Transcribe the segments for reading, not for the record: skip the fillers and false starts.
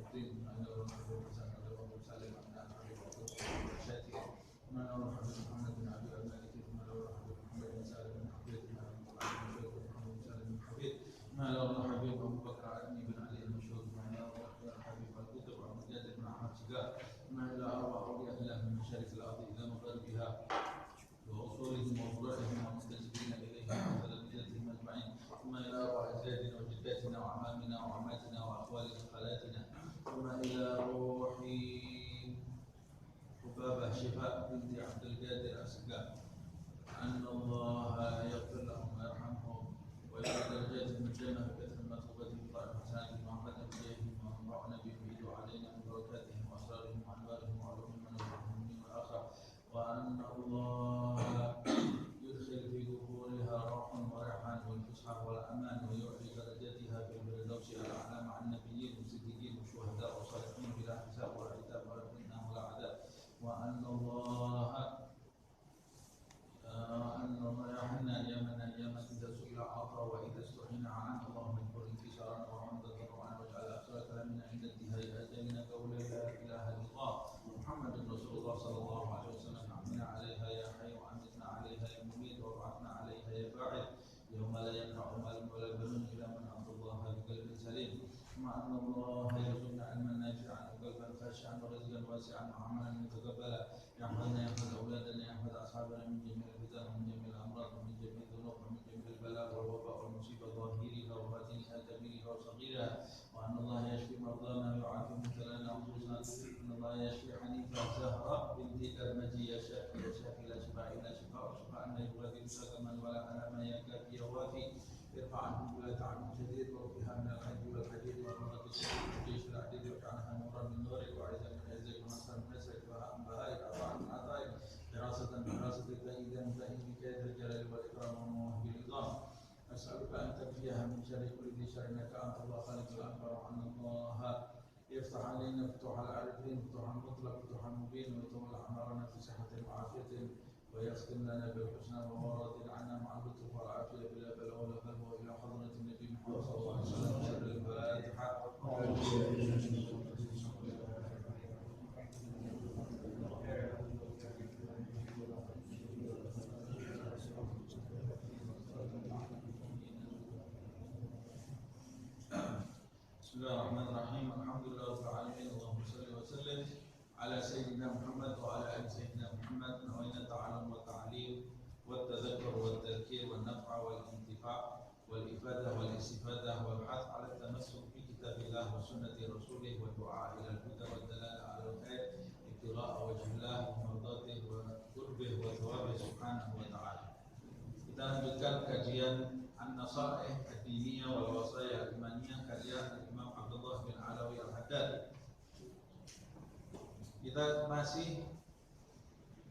الدين أن الرحمن الرحيم وسلم على حبيب وشاتي ما نور حبيب محمد بن عبد الملك ما نور حبيب محمد بن سالم بن حبيب ما نور حبيب محمد بن سالم بن حبيب ما نور حبيب أبو بكر علي بن علي المشهور ما نور حبيب الكتب ومجاهد بن أحمد شجاع ما إلى أربع أولياء الله من مشارق الأرض إلى مغربها وأصولهم وفروعهم ومستجدين إليها وتلامذتهم أجمعين ثم إلى أرواح أجدادنا وجداتنا وعمامنا وعماتنا وأخوالنا وخالاتنا ثم إلى روح حبابة شفاء بنت عبد القادر أسقى أن الله يغفر لهم ويرحمهم ويجعل درجاتهم الجنة بكثرة مثوبتهم وطائف حسناتهم وعمدا بجاههم وأنفعنا بهم ويدعو علينا من بركاتهم وأسرارهم وأنوارهم وعلومهم ونورهم من والآخرة وأن الله يدخل في قبورها روح وريحان والفسحة والأمان ويعلي درجاتها في الفردوس الأعلى مع النبيين والصديقين والشهداء والصالحين بلا حساب ولا عتاب ولا فتنة ولا عذاب وأن الله يرحمنا أيامنا أياما إذا سئل أعطى وإذا استعين عنا اللهم اذكر انتصارنا وحمدا ضرعنا واجعل آخر كلامنا عند انتهاء أجلنا قول لا إله إلا الله محمد رسول الله صلى الله عليه وسلم أحمنا عليها يا حي وأمتنا عليها يا مميت وابعثنا عليها يا باعث يوم لا ينفع مال ولا بنون إلا من عبد الله بقلب سليم مع أن الله يرزقنا علما نافعا وقلبا خاشعا ورزقا واسعا وعملا متقبلا يحفظنا يحفظ أولادنا يحفظ أصحابنا من جميع الفتن ومن جميع الأمراض ومن جميع الذنوب ومن جميع البلاء والوباء والمصيبة ظاهرها وباطنها كبيرها وصغيرها وأن الله يشفي مرضانا ويعافي مبتلانا وخلصنا أن الله يشفي حنيفة زهراء بنت كرمجي يا شافي يا شافي لا شفاء إلا شفاء شفاء لا يغادر سقما ولا ألما يا كافي يا وافي ارفع عنهم ولا عنهم شديد وارفعها من الحج والحديد والمرض والجيش العديد واجعلها نورا من نورك وعزا من عزك ونصرا من نصرك وهاء من بهائك عطاء من عطائك حراسة من حراستك فإذا فإن بك يا ذا الجلال والإكرام والمواهب العظام أسألك أن تكفيها من شر كل ذي شر إنك أنت الله خالق الأكبر وأن الله يفتح علينا فتوح العارفين فتوح المطلق فتوح المبين ويتولى أعمارنا في صحة وعافية ويختم لنا بالحسنى وورد عنا مع اللطف والعافية بلا بلاء ولا بلوى إلى حضرة النبي محمد صلى الله عليه وسلم سر الفاتحة بسم الله الرحمن الرحيم الحمد لله رب العالمين اللهم صل وسلم على سيدنا محمد وعلى آل سيدنا محمد نوينا التعلم والتعليم والتذكر والتذكير والنفع والانتفاع والإفادة والاستفادة والحث على التمسك بكتاب الله وسنة رسوله والدعاء إلى الهدى والدلالة على الخير ابتغاء وجه الله ومرضاته وقربه وثوابه سبحانه وتعالى. Kita lanjutkan kajian An-Nasaih Ad-Diniyah wal Wasaya Al-Imaniyah karya Imam Abdullah bin Alawi Al-Haddad. Kita masih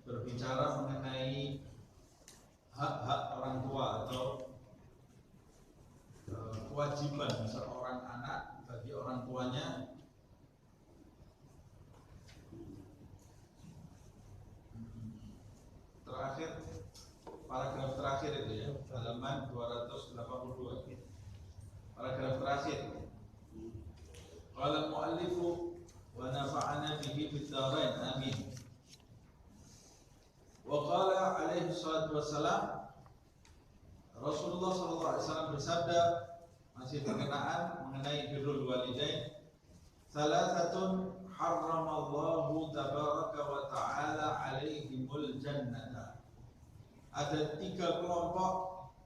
berbicara mengenai hak-hak orang tua atau kewajiban seorang anak bagi orang tuanya terakhir paragraf terakhir itu ya halaman 282 paragraf terakhir qala al-muallifu wa nafa'ana bihi fid dharain amin wa qala alaihi salatu wassalam Rasulullah sallallahu alaihi wasallam bersabda masih berkenaan mengenai birrul walidain salasatun harramallahu tabaraka wa ta'ala alaihimul jannata. Ada 3 kelompok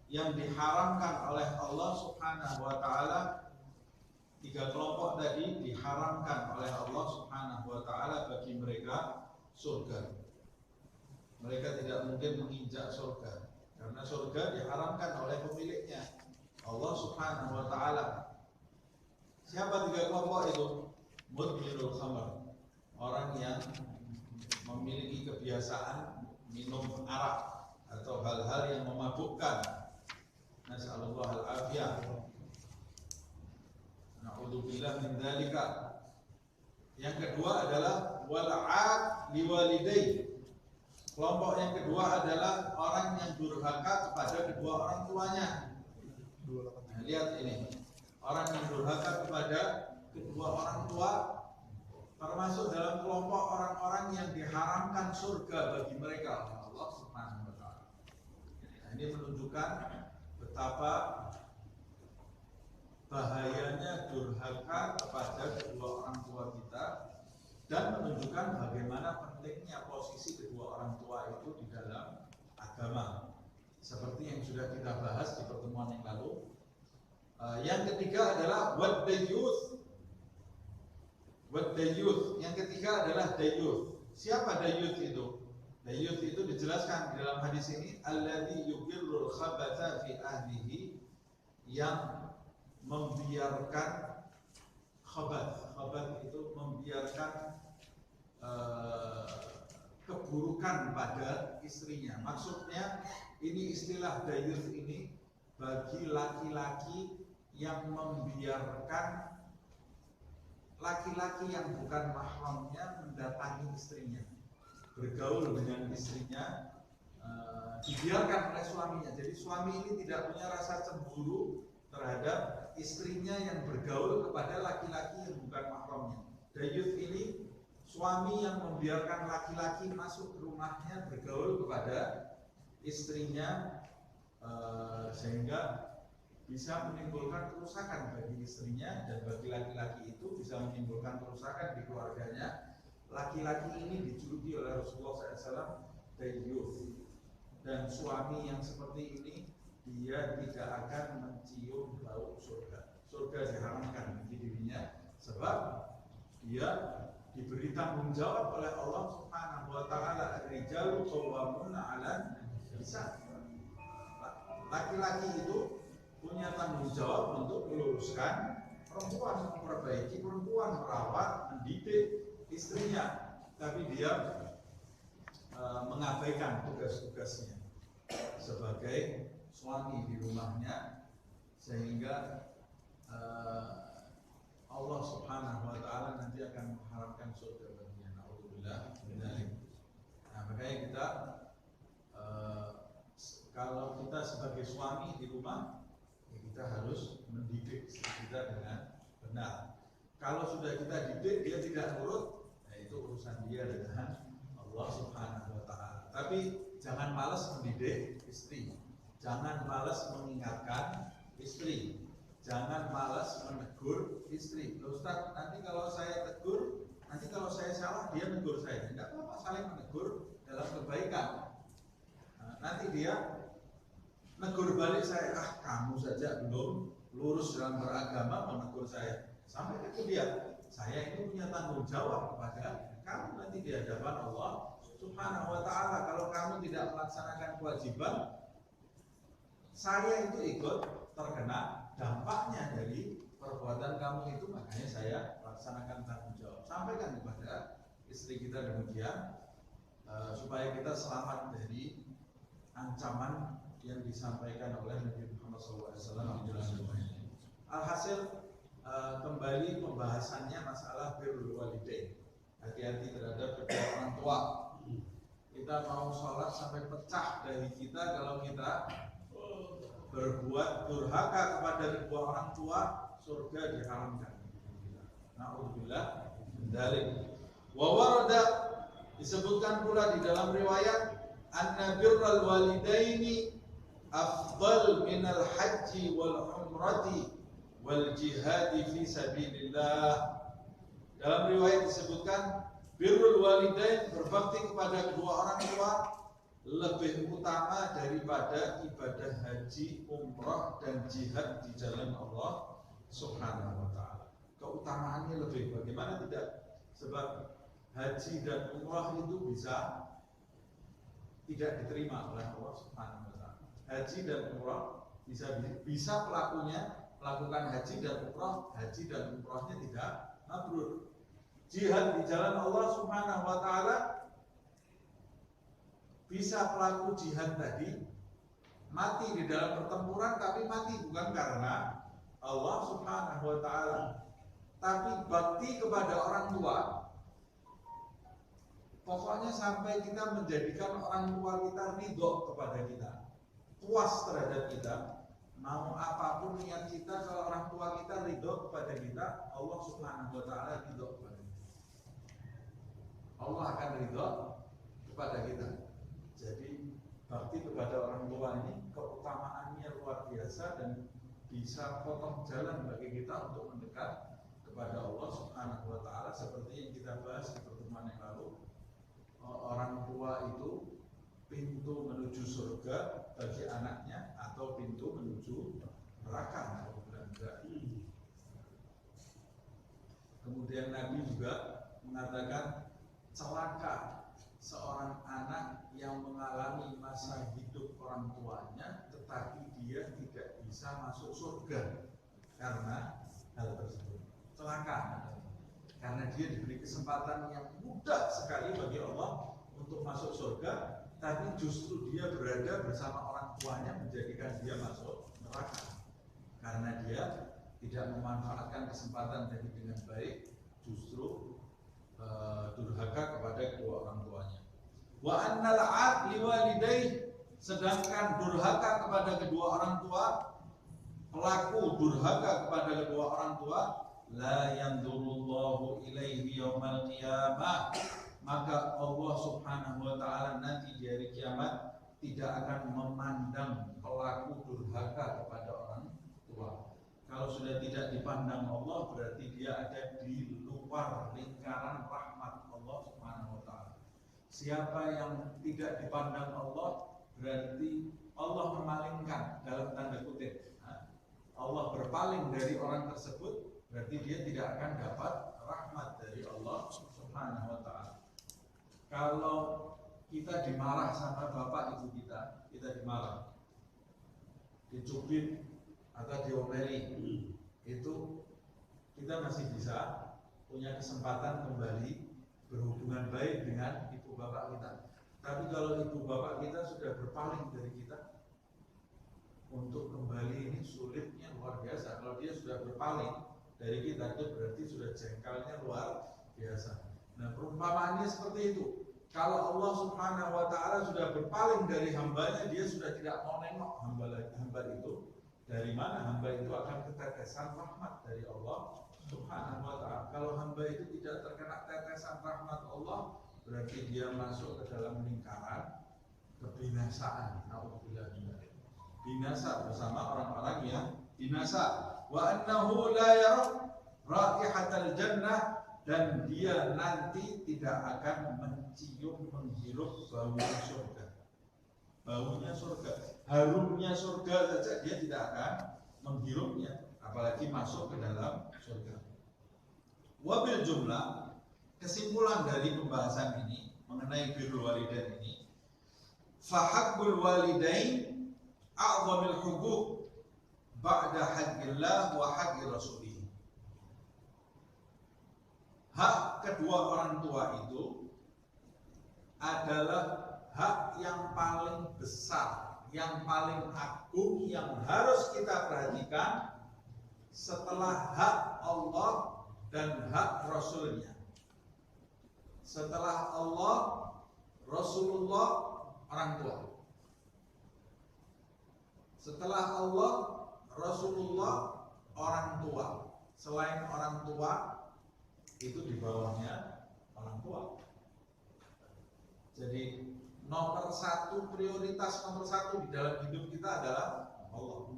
yang diharamkan oleh Allah Subhanahu wa taala. 3 kelompok tadi diharamkan oleh Allah Subhanahu wa taala bagi mereka surga. Mereka tidak mungkin menginjak surga karena surga diharamkan oleh pemiliknya Allah Subhanahu wa taala. Siapa 3 kelompok itu? Mudminul khamr, orang yang memiliki kebiasaan minum arak atau hal-hal yang memabukkan. Nasallallahu al-afiyah. Na'udzubillah min dzalika. Yang kedua adalah wal'aq liwalidayhi. Kelompok yang kedua adalah orang yang durhaka kepada kedua orang tuanya. Nah, lihat ini, orang yang durhaka kepada kedua orang tua termasuk dalam kelompok orang-orang yang diharamkan surga bagi mereka oleh Allah Subhanahu wa taala. Nah, ini menunjukkan betapa bahayanya durhaka kepada kedua orang tua kita dan menunjukkan bagaimana pentingnya posisi kedua orang tua itu di dalam agama. Seperti yang sudah kita bahas di pertemuan yang lalu. Yang ketiga adalah wad-dayyuth. Yang ketiga adalah dayyuth. Siapa dayyuth itu? Dayyuth itu dijelaskan di dalam hadis ini, alladzi yuqirrul khabatha fi ahlihi, yang membiarkan khabath. Khabath itu membiarkan keburukan pada istrinya. Maksudnya ini istilah dayyuth ini bagi laki-laki yang membiarkan laki-laki yang bukan mahramnya mendatangi istrinya, bergaul dengan istrinya, dibiarkan oleh suaminya. Jadi suami ini tidak punya rasa cemburu terhadap istrinya yang bergaul kepada laki-laki yang bukan mahramnya. Dayyuth ini suami yang membiarkan laki-laki masuk ke rumahnya bergaul kepada istrinya, sehingga bisa menimbulkan kerusakan bagi istrinya, dan bagi laki-laki itu bisa menimbulkan kerusakan di keluarganya. Laki-laki ini dijuluki oleh Rasulullah SAW dayyuth, dan suami yang seperti ini dia tidak akan mencium bau surga. Surga diharamkan bagi dirinya sebab dia diberi tanggung jawab oleh Allah Subhanahu wa taala, ar-rijalu qawwamuna 'alan nisa. Laki-laki itu punya tanggung jawab untuk meluruskan perempuan, memperbaiki perempuan, merawat, mendidik istrinya, tapi dia mengabaikan tugas-tugasnya sebagai suami di rumahnya, sehingga Allah Subhanahu wa taala nanti akan mengharamkan surga baginya. Nauzubillah min dzalik. Nah, makanya kita kalau kita sebagai suami di rumah, ya kita harus mendidik istri kita dengan benar. Kalau sudah kita didik dia tidak nurut, ya itu urusan dia dengan Allah Subhanahu wa taala. Tapi jangan malas mendidik istri. Jangan malas mengingatkan istri. Jangan malas menegur istri. Loh Ustaz, nanti kalau saya tegur, nanti kalau saya salah dia menegur saya. Tidak apa-apa, saling menegur dalam kebaikan. Nah, nanti dia negur balik saya, kamu saja belum lurus dalam beragama menegur saya. Sampai itu dia, saya itu punya tanggung jawab kepada kamu nanti di hadapan Allah Subhanahu wa taala. Kalau kamu tidak melaksanakan kewajiban, saya itu ikut terkena dampaknya dari perbuatan kamu itu. Makanya saya laksanakan tanggung jawab. Sampaikan kepada istri kita demikian, supaya kita selamat dari ancaman yang disampaikan oleh Nabi Muhammad SAW di dalam doanya. Alhasil, kembali pembahasannya masalah birrul walidain. Hati-hati terhadap kedua orang tua. Kita mau sholat sampai pecah dari kita kalau kita berbuat durhaka kepada kedua orang tua, surga diharamkan. Na'udzubillah min dzalik. Wa warada, disebutkan pula di dalam riwayat, anna birral walidaini afdal minal haji wal umrati wal jihadi fi sabilillah. Dalam riwayat disebutkan birrul walidain, berbakti kepada kedua orang tua, lebih utama daripada ibadah haji, umrah, dan jihad di jalan Allah Subhanahu wa taala. Keutamaannya lebih, bagaimana tidak? Sebab haji dan umrah itu bisa tidak diterima oleh Allah Subhanahu wa taala. Haji dan umrah bisa pelakunya melakukan haji dan umrahnya tidak mabrur. Jihad di jalan Allah Subhanahu wa taala, bisa pelaku jihad tadi mati di dalam pertempuran, tapi mati bukan karena Allah Subhanahu wa taala, tapi bakti kepada orang tua. Pokoknya sampai kita menjadikan orang tua kita ridho kepada kita, puas terhadap kita, mau apapun niat kita, kalau orang tua kita ridho kepada kita, Allah Subhanahu wa Ta'ala ridho kepada kita. Allah akan ridho kepada kita. Jadi bakti kepada orang tua ini keutamaannya luar biasa dan bisa potong jalan bagi kita untuk mendekat kepada Allah Subhanahu wa Ta'ala, seperti yang kita bahas di pertemuan yang lalu. Orang tua itu pintu menuju surga bagi anaknya atau pintu menuju neraka. Kemudian Nabi juga mengatakan celaka seorang anak yang mengalami masa hidup orang tuanya tetapi dia tidak bisa masuk surga karena hal tersebut. Celaka karena dia diberi kesempatan yang mudah sekali bagi Allah untuk masuk surga, tapi justru dia berada bersama orang tuanya menjadikan dia masuk neraka karena dia tidak memanfaatkan kesempatan tadi dengan baik, justru durhaka kepada kedua orang tuanya. Wa annal 'aqli walidayhi, sedangkan durhaka kepada kedua orang tua, pelaku durhaka kepada kedua orang tua, la yanzurullahu ilaihi yaumal qiyamah, maka Allah Subhanahu wa Ta'ala nanti di hari kiamat tidak akan memandang pelaku durhaka kepada orang tua. Kalau sudah tidak dipandang Allah, berarti dia ada di luar lingkaran rahmat Allah Subhanahu wa Ta'ala. Siapa yang tidak dipandang Allah, berarti Allah memalingkan, dalam tanda kutip. Allah berpaling dari orang tersebut, berarti dia tidak akan dapat rahmat dari Allah Subhanahu wa Ta'ala. Kalau kita dimarah sama bapak ibu kita dimarah, dicubit atau diomeli, itu kita masih bisa punya kesempatan kembali berhubungan baik dengan ibu bapak kita. Tapi kalau ibu bapak kita sudah berpaling dari kita, untuk kembali ini sulitnya luar biasa. Kalau dia sudah berpaling dari kita, itu berarti sudah jengkelnya luar biasa. Nah, perumpamaannya seperti itu. Kalau Allah Subhanahu wa Ta'ala sudah berpaling dari hambanya, dia sudah tidak mau nengok hamba itu. Dari mana hamba itu akan ketetesan rahmat dari Allah Subhanahu wa Ta'ala. Kalau hamba itu tidak terkena tetesan rahmat Allah, berarti dia masuk ke dalam lingkaran kebinasaan. Nauzubillah min dzalik. Binasa bersama orang-orang yang binasa. Wa annahu la yara raihatal jannah, dan dia nanti tidak akan mencium, menghirup baunya surga. Baunya surga, harumnya surga saja dia tidak akan menghirupnya, apalagi masuk ke dalam surga. Wabil jumlah, kesimpulan dari pembahasan ini mengenai birrul walidain ini, fahaqqul walidain a'zamul huquq ba'da haqqillah wa haqqi rasulih. Hak kedua orang tua itu adalah hak yang paling besar, yang paling agung, yang harus kita perhatikan setelah hak Allah dan hak Rasulnya. Setelah Allah, Rasulullah, orang tua. Setelah Allah, Rasulullah, orang tua. Selain orang tua, itu di bawahnya orang tua. Jadi prioritas nomor satu di dalam hidup kita adalah Allah.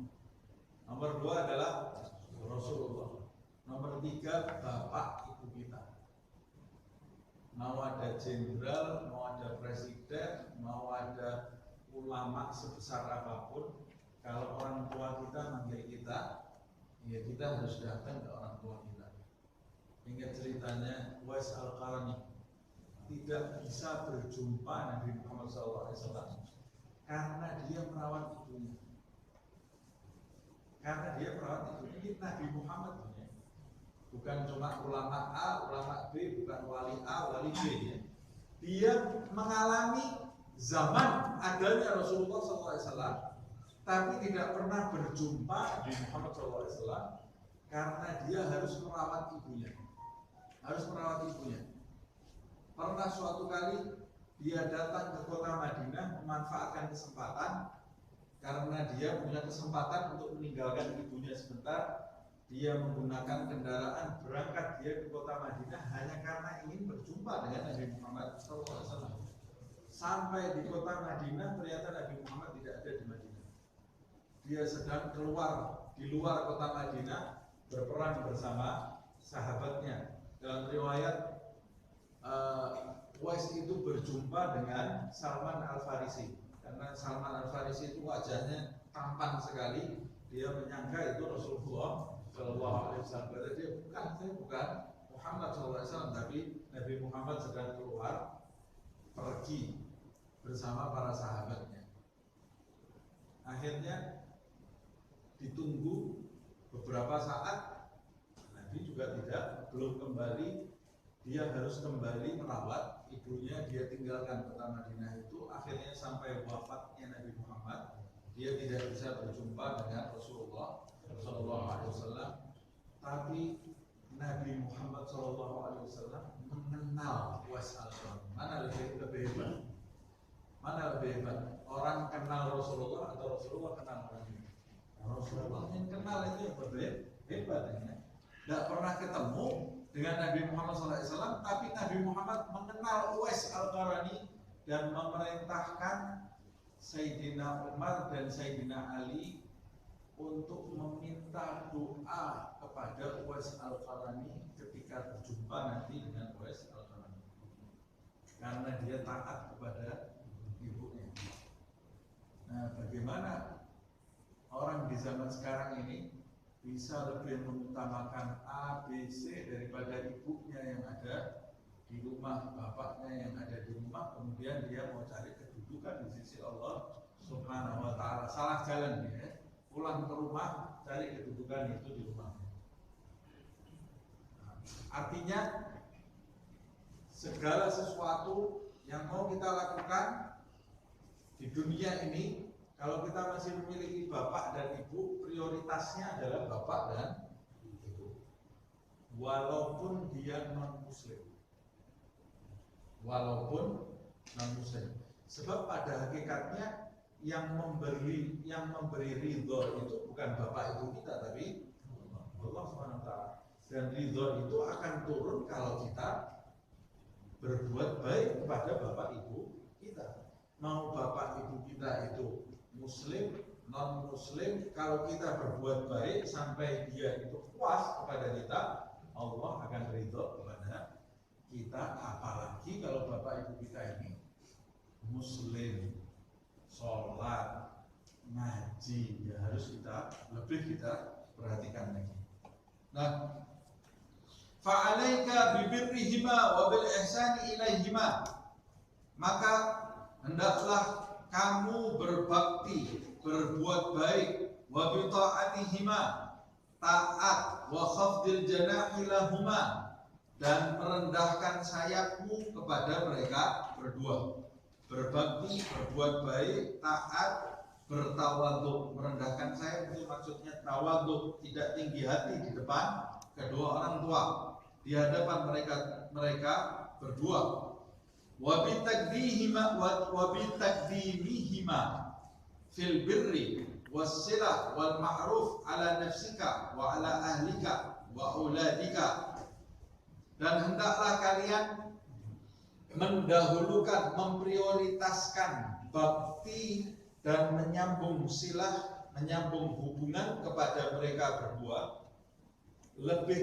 Nomor dua adalah Rasulullah. Nomor tiga bapak ibu kita. Mau ada jenderal, mau ada presiden, mau ada ulama sebesar apapun, kalau orang tua kita manggil kita, ya kita harus datang ke orang tua kita. Ingat ceritanya Uwais Al-Qarni, tidak bisa berjumpa Nabi Muhammad SAW karena dia merawat ibunya. Karena dia merawat ibunya. Ini Nabi Muhammad ya. Bukan cuma ulama A, ulama B, bukan wali A, wali B ya. Dia mengalami zaman adanya Rasulullah SAW, tapi tidak pernah berjumpa Nabi Muhammad SAW karena dia harus merawat ibunya. Pernah suatu kali dia datang ke kota Madinah memanfaatkan kesempatan karena dia punya kesempatan untuk meninggalkan ibunya sebentar, dia menggunakan kendaraan berangkat dia ke kota Madinah hanya karena ingin berjumpa dengan Nabi Muhammad SAW. Sampai di kota Madinah ternyata Nabi Muhammad tidak ada di Madinah. Dia sedang keluar di luar kota Madinah berperang bersama sahabatnya. Dalam riwayat Uwais itu berjumpa dengan Salman Al-Farisi, karena Salman Al-Farisi itu wajahnya tampan sekali. Dia menyangka itu Rasulullah Shallallahu Alaihi Wasallam. Berarti dia bukan Muhammad Shallallahu Alaihi Wasallam, tapi Nabi Muhammad sedang keluar pergi bersama para sahabatnya. Akhirnya ditunggu beberapa saat, Nabi juga belum kembali. Dia harus kembali merawat ibunya. Dia tinggalkan kota Madinah itu. Akhirnya sampai wafatnya Nabi Muhammad, dia tidak bisa berjumpa dengan Rasulullah Shallallahu Alaihi Wasallam. Tapi Nabi Muhammad Shallallahu Alaihi Wasallam mengenal Uwais al-Qarni. Mana lebih hebat? Mana lebih hebat? Orang kenal Rasulullah atau Rasulullah kenal orang ini? Rasulullah yang kenal itu yang hebat. Tidak pernah ketemu dengan Nabi Muhammad SAW, tapi Nabi Muhammad mengenal Uwais al-Qarni dan memerintahkan Sayyidina Umar dan Sayyidina Ali untuk meminta doa kepada Uwais al-Qarni ketika berjumpa nanti dengan Uwais al-Qarni, karena dia taat kepada ibunya. Nah, bagaimana orang di zaman sekarang ini bisa lebih mengutamakan A, B, C daripada ibunya yang ada di rumah, bapaknya yang ada di rumah, kemudian dia mau cari kedudukan di sisi Allah Subhanahu wa Ta'ala. Salah jalan dia, pulang ke rumah cari kedudukan itu di rumah. Artinya segala sesuatu yang mau kita lakukan di dunia ini, kalau kita masih memiliki bapak dan ibu, prioritasnya adalah bapak dan ibu, walaupun dia non-muslim. Sebab pada hakikatnya yang memberi ridho itu bukan bapak ibu kita, tapi Allah SWT. Dan ridho itu akan turun kalau kita berbuat baik kepada bapak ibu kita. Mau bapak ibu kita itu muslim, non muslim, kalau kita berbuat baik sampai dia itu puas kepada kita, Allah akan ridho kepada kita. Apalagi kalau bapak ibu kita ini muslim, sholat, ngaji, ya harus kita perhatikan lagi. Nah, fa'alaika bibirrihima wa bil ihsani ilaihima, maka hendaklah kamu berbakti, berbuat baik, wa bi ta'atihima, taat, wa khafdil janahi lahuma, dan merendahkan sayapmu kepada mereka berdua. Berbakti, berbuat baik, taat, bertawadhu. Merendahkan sayap itu maksudnya tawadhu, tidak tinggi hati di depan kedua orang tua, di hadapan mereka berdua. Wa bitaqdimihima fil birri was-silah wal ma'ruf ala nafsika wa ala ahlika wa auladika, dan hendaklah kalian mendahulukan, memprioritaskan bakti dan menyambung silah, menyambung hubungan kepada mereka berdua. Lebih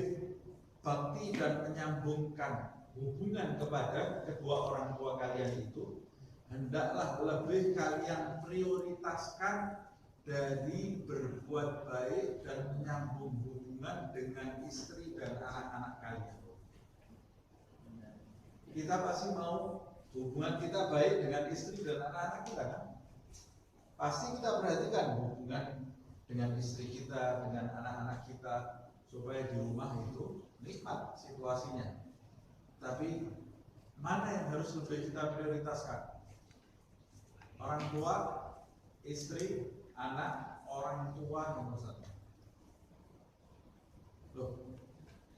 bakti dan menyambungkan hubungan kepada kedua orang tua kalian itu hendaklah lebih kalian prioritaskan dari berbuat baik dan menyambung hubungan dengan istri dan anak-anak kalian. Kita pasti mau hubungan kita baik dengan istri dan anak-anak kita, kan? Pasti kita perhatikan hubungan dengan istri kita, dengan anak-anak kita, supaya di rumah itu nikmat situasinya. Tapi mana yang harus lebih kita prioritaskan? Orang tua, istri, anak, orang tua nomor satu. Loh,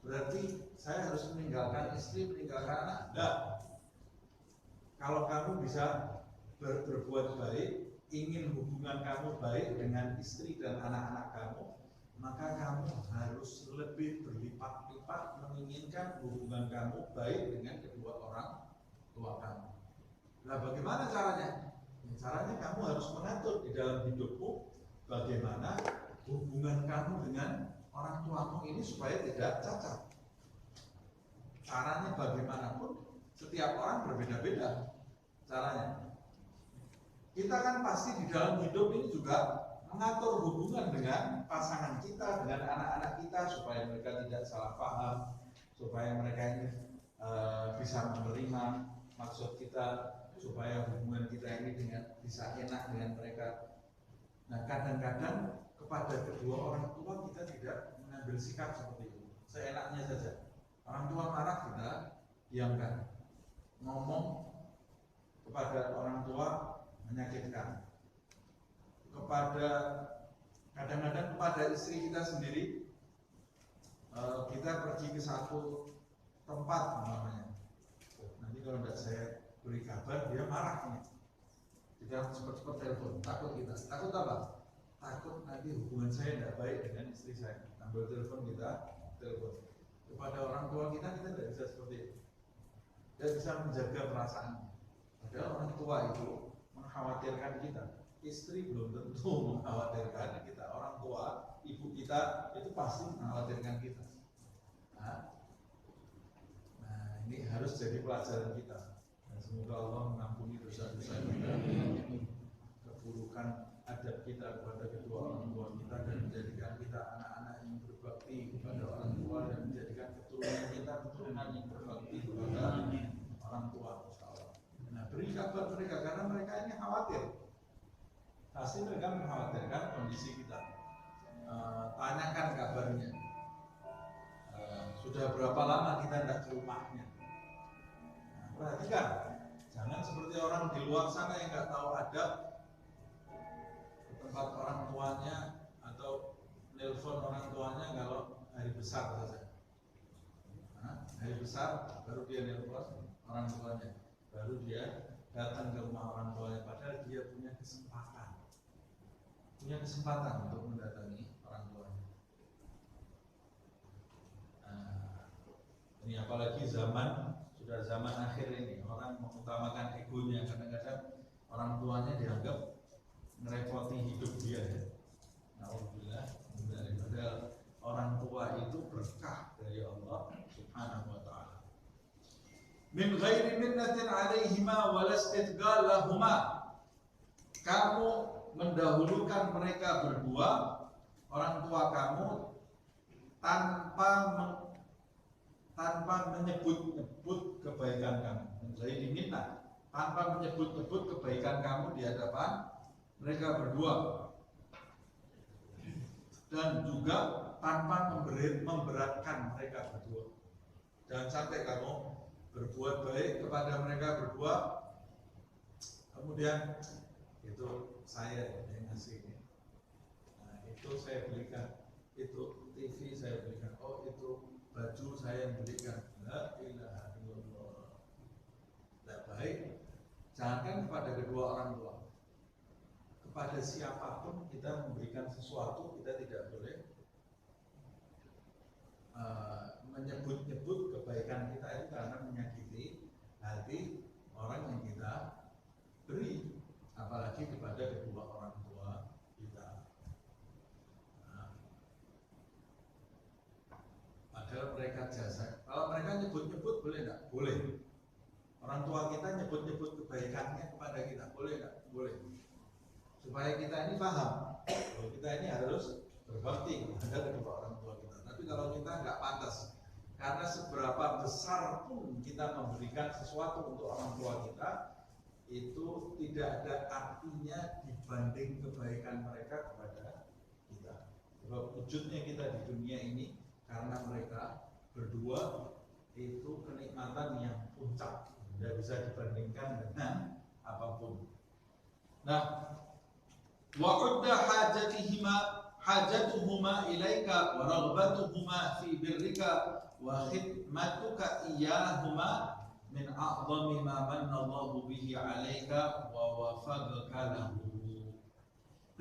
berarti saya harus meninggalkan istri, meninggalkan anak? Enggak. Kalau kamu bisa berbuat baik, ingin hubungan kamu baik dengan istri dan anak-anak kamu, maka kamu harus lebih berlipat-lipat menginginkan hubungan kamu baik dengan kedua orang tua kamu. Nah, bagaimana caranya? Ya, caranya kamu harus mengatur di dalam hidupmu bagaimana hubungan kamu dengan orang tuamu ini supaya tidak cacat. Caranya bagaimanapun, setiap orang berbeda-beda caranya. Kita kan pasti di dalam hidup ini juga mengatur hubungan dengan pasangan kita, dengan anak-anak kita supaya mereka tidak salah paham, supaya mereka ini bisa menerima maksud kita, supaya hubungan kita ini bisa enak dengan mereka. Nah, kadang-kadang kepada kedua orang tua kita tidak mengambil sikap seperti itu, seenaknya saja. Orang tua marah kita diamkan, ngomong kepada orang tua menyakitkan, kepada kadang-kadang kepada istri kita sendiri, kita pergi ke satu tempat namanya, nanti kalau tidak saya beri kabar dia marah nih, kita cepat-cepat telepon, takut kita, takut apa? Takut nanti hubungan saya tidak baik dengan istri saya, ambil telepon kita telepon. Kepada orang tua kita tidak bisa seperti itu, tidak bisa menjaga perasaan. Padahal orang tua itu mengkhawatirkan kita, istri belum tentu mengkhawatirkan kita, orang tua, ibu kita itu pasti mengkhawatirkan kita. Nah, ini harus jadi pelajaran kita. Dan semoga Allah mengampuni dosa-dosa kita, keburukan adab kita kepada kedua orang tua kita, dan menjadikan kita anak-anak yang berbakti kepada orang tua, dan menjadikan keturunan kita keturunan yang berbakti kepada orang tua. Nah, beri kabar mereka karena mereka ini khawatir. Pasti mereka mengkhawatirkan kondisi kita. Tanyakan kabarnya. Sudah berapa lama kita tidak ke rumahnya? Nah, perhatikan, jangan seperti orang di luar sana yang nggak tahu adab, ke tempat orang tuanya atau nelpon orang tuanya kalau hari besar saja. Nah, hari besar baru dia nelpon orang tuanya, baru dia datang ke rumah orang tuanya, padahal dia punya kesempatan untuk mendatangi orang tuanya. Nah, ini apalagi sudah zaman akhir ini, orang mengutamakan egonya, kadang-kadang orang tuanya dianggap merepoti hidup dia ya. Alhamdulillah, padahal orang tua itu berkah dari Allah Subhanahu wa ta'ala. Min ghairi minnatin alaihima walastidgal lahuma. Kamu mendahulukan mereka berdua, orang tua kamu, tanpa menyebut-nyebut kebaikan kamu. Min ghairi minnah, tanpa menyebut-nyebut kebaikan kamu di hadapan mereka berdua. Dan juga tanpa memberatkan mereka berdua. Jangan sampai kamu berbuat baik kepada mereka berdua, kemudian itu saya yang ngasih ini, nah itu saya belikan, itu TV saya belikan, oh itu baju saya yang belikan. La ilaha illallah. Tidak baik. Jangankan kepada kedua orang tua, kepada siapapun kita memberikan sesuatu, kita tidak boleh menyebut-nyebut kebaikan kita itu karena menyakiti hati orang yang kita beri, apalagi kepada kedua orang tua kita. Nah, padahal mereka jasa. Kalau mereka nyebut-nyebut boleh enggak? Boleh. Orang tua kita nyebut-nyebut kebaikannya kepada kita, boleh enggak? Boleh. Supaya kita ini paham bahwa kita ini harus berbakti kepada kedua orang tua kita. Tapi kalau kita nggak pantas, karena seberapa besar pun kita memberikan sesuatu untuk orang tua kita, itu tidak ada artinya dibanding kebaikan mereka kepada kita. Sebab wujudnya kita di dunia ini karena mereka berdua itu kenikmatan yang puncak, tidak bisa dibandingkan dengan apapun. Nah, wa'udda hajatuhuma ilaika wa raghbatuhuma fi birrika wa khidmatuka iyahuma min a'zami ma manna Allahu bihi 'alaika wa wafaqaka lahu.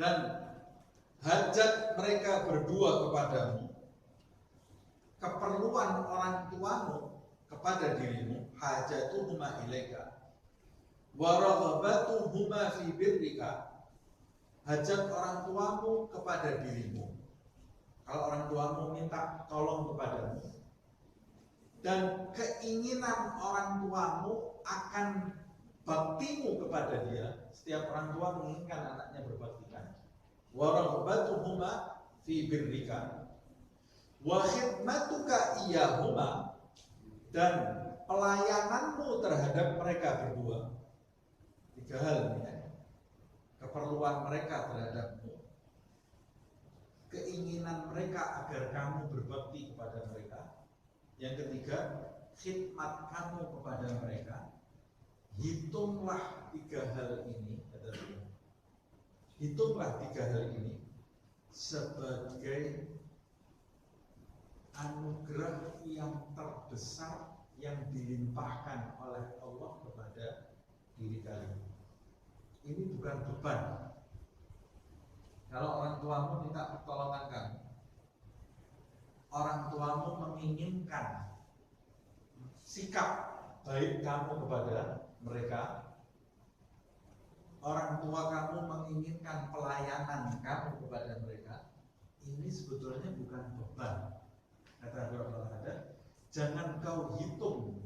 dan hajat mereka berdua kepadamu, keperluan orang tuamu kepada dirimu, hajatuhuma ilaika wa raghabatuhuma fi birrika, hajat orang tuamu kepada dirimu. Kalau orang tuamu minta tolong kepadamu, dan keinginan orang tuamu akan baktimu kepada dia. Setiap orang tua menginginkan anaknya berbakti kan. Wa raghabatuhuma fi birrika wa khidmatuka iyahuma, dan pelayananmu terhadap mereka berdua. 3 hal ini ya. Keperluan mereka terhadapmu, keinginan mereka agar kamu berbakti kepada mereka. Yang ketiga, khidmat kamu kepada mereka. Hitunglah 3 hal ini, kata beliau. Hitunglah 3 hal ini sebagai anugerah yang terbesar yang dilimpahkan oleh Allah kepada diri kalian. Ini bukan beban. Kalau orang tuamu minta pertolongan kamu, orang tuamu menginginkan sikap baik kamu kepada mereka, orang tua kamu menginginkan pelayanan kamu kepada mereka, ini sebetulnya bukan beban. Kata Allah ada, jangan kau hitung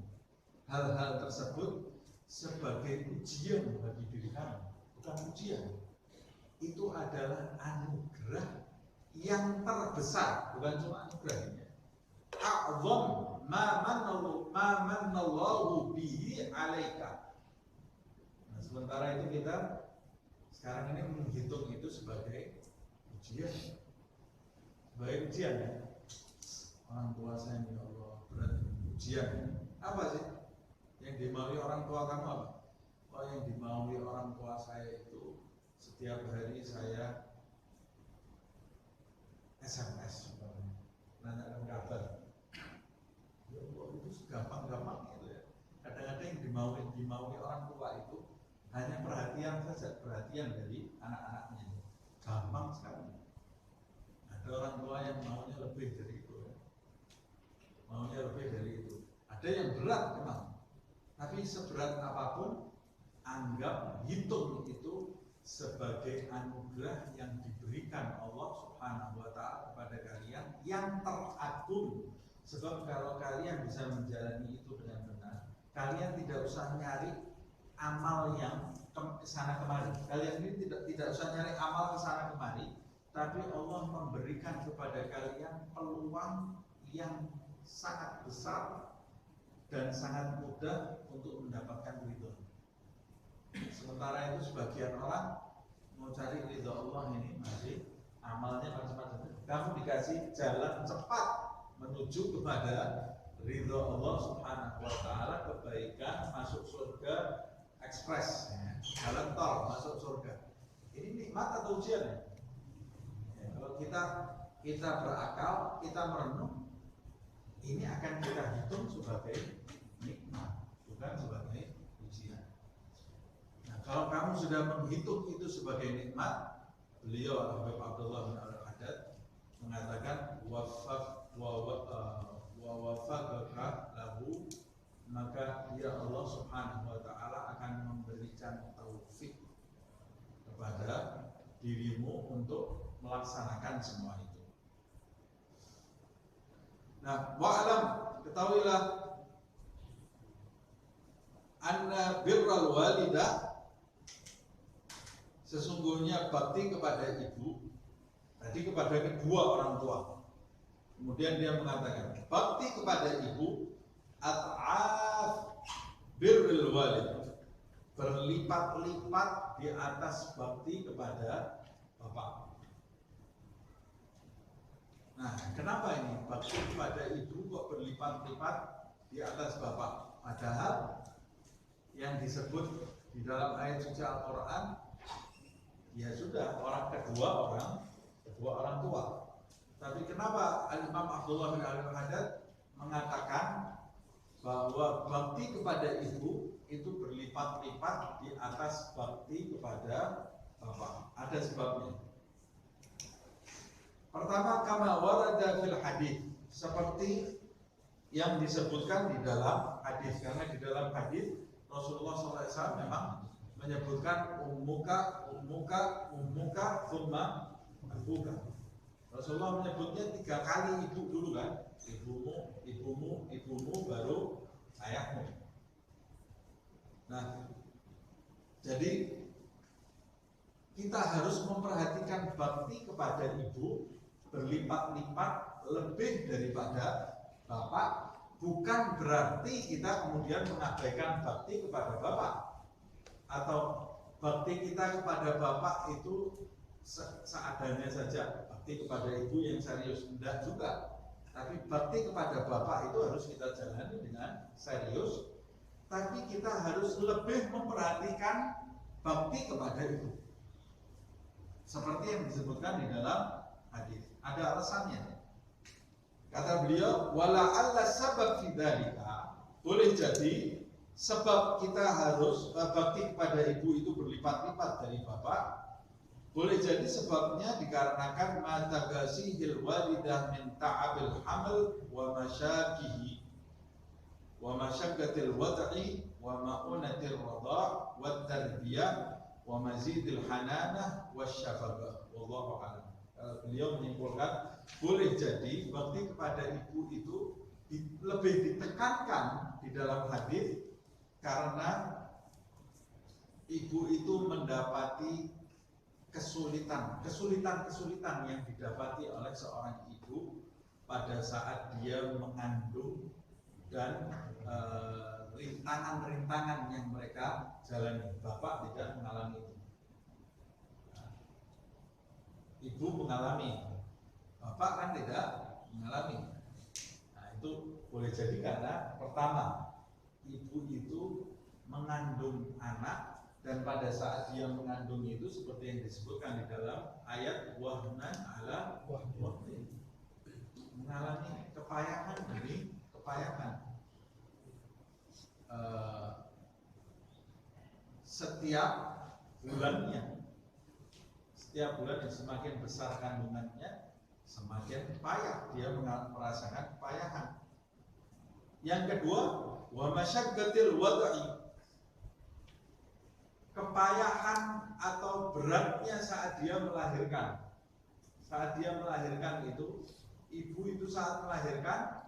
hal-hal tersebut sebagai ujian bagi diri kamu. Bukan ujian, itu adalah anugerah yang terbesar. Bukan cuma anugerah ini, a'zam ma manallahu bihi alaika. Nah, sementara itu kita sekarang ini menghitung itu sebagai ujian. Sebagai ujian ya. Orang tua saya, ya Allah, berat ujian. Apa sih yang dimaui orang tua kamu apa? Oh, yang dimaui orang tua saya itu setiap hari saya SMS, nanyakan kabar. Ya Allah, itu gampang-gampang gitu ya. Kadang-kadang yang dimaui orang tua itu hanya perhatian saja, perhatian dari anak-anaknya. Gampang sekali. Ada orang tua yang maunya lebih dari itu ya. Maunya lebih dari itu. Ada yang berat memang. Tapi seberat apapun, anggap, hitung itu sebagai anugerah yang diberikan Allah Subhanahu wa Ta'ala kepada kalian yang teragung. Sebab kalau kalian bisa menjalani itu dengan benar, kalian tidak usah nyari amal yang kesana kemari. Kalian ini tidak usah nyari amal kesana kemari, tapi Allah memberikan kepada kalian peluang yang sangat besar dan sangat mudah untuk mendapatkan ridho. Sementara itu sebagian orang mau cari ridho Allah ini masih amalnya macam-macam. Kamu dikasih jalan cepat menuju kepada ridho Allah Subhanahu wa Ta'ala, kebaikan, masuk surga ekspres, jalan tol masuk surga. Ini nikmat atau ujian ya? Ya, kalau kita berakal, kita merenung, ini akan kita hitung sebagai nikmat, bukan sebagai ujian. Nah, kalau kamu sudah menghitung itu sebagai nikmat, beliau Habib Abdullah bin Al-Haddad mengatakan wafaqaka lahu, maka dia Allah Subhanahu wa Ta'ala akan memberikan taufik kepada dirimu untuk melaksanakan semua itu. Nah, wa'alam, ketahuilah anna birral walidah, sesungguhnya bakti kepada ibu, tadi kepada kedua orang tua. Kemudian dia mengatakan bakti kepada ibu at'af birrul walid, berlipat-lipat di atas bakti kepada bapak. Nah, kenapa ini bakti kepada ibu kok berlipat-lipat di atas bapak? Padahal yang disebut di dalam ayat suci Al-Quran, ya sudah kedua orang tua. Tapi kenapa Al-Imam Abdullah bin Al-Haddad mengatakan bahwa bakti kepada ibu itu berlipat-lipat di atas bakti kepada bapak. Ada sebabnya. Pertama, kama warada fil hadis, seperti yang disebutkan di dalam hadis. Karena di dalam hadis Rasulullah SAW memang menyebutkan ummuka, thumma abuka. Rasulullah menyebutnya 3 kali ibu dulu kan, ibumu, baru ayahmu. Nah, jadi kita harus memperhatikan bakti kepada ibu berlipat-lipat lebih daripada bapak. Bukan berarti kita kemudian mengabaikan bakti kepada bapak, atau bakti kita kepada bapak itu seadanya saja. Bakti kepada ibu yang serius tidak juga, tapi bakti kepada bapak itu harus kita jalani dengan serius. Tapi kita harus lebih memperhatikan bakti kepada ibu, seperti yang disebutkan di dalam hadis. Ada alasannya. Kata beliau, wala'alla sabab fi dzalika, boleh jadi sebab kita harus bakti kepada ibu itu berlipat-lipat dari bapak. Boleh jadi sebabnya dikarenakan matagasihil walidah min ta'abil haml wa masyakihi wa masyakkatil wad'i wa ma'unatir radha' wa tarbiyah wa mazidil hananah wa syafaqah. Wallahu a'lam. Beliau menyimpulkan, boleh jadi bakti kepada ibu itu lebih ditekankan di dalam hadis karena ibu itu mendapati kesulitan yang didapati oleh seorang ibu pada saat dia mengandung, dan rintangan-rintangan yang mereka jalani. Bapak tidak mengalami itu. Ibu mengalami, bapak kan tidak mengalami. Nah, itu boleh jadi karena pertama, ibu itu mengandung anak, dan pada saat dia mengandung itu seperti yang disebutkan di dalam ayat wahnan ala wahnin, mengalami kepayahan demi kepayahan. Setiap bulannya, setiap bulan yang semakin besar kandungannya, semakin payah dia merasakan kepayahan. Yang kedua, wa masyaggatil wad'i, kepayahan atau beratnya saat dia melahirkan. Saat dia melahirkan itu, ibu itu saat melahirkan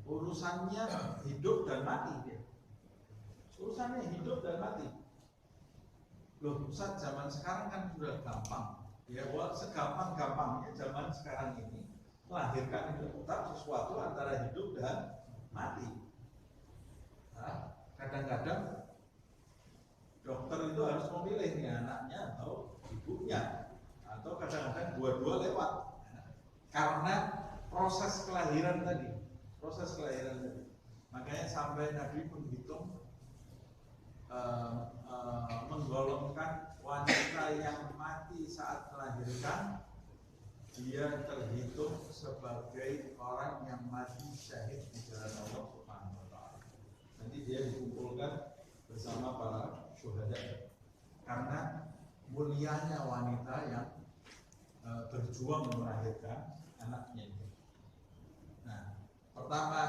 urusannya hidup dan mati dia. Urusannya hidup dan mati. Loh, Ustaz, zaman sekarang kan sudah gampang. Ya, segampang-gampangnya zaman sekarang ini melahirkan itu tetap sesuatu antara hidup dan mati. Nah, kadang-kadang dokter itu harus memilih nih anaknya atau ibunya, atau kadang-kadang dua-dua lewat, karena proses kelahiran tadi. Makanya sampai Nabi menghitung, menggolongkan wanita yang mati saat melahirkan, dia terhitung sebagai orang yang mati syahid di jalan Allah Subhanahu wa ta'ala. Nanti dia dikumpulkan bersama para syuhada, karena mulianya wanita yang berjuang melahirkan anaknya. Nah, pertama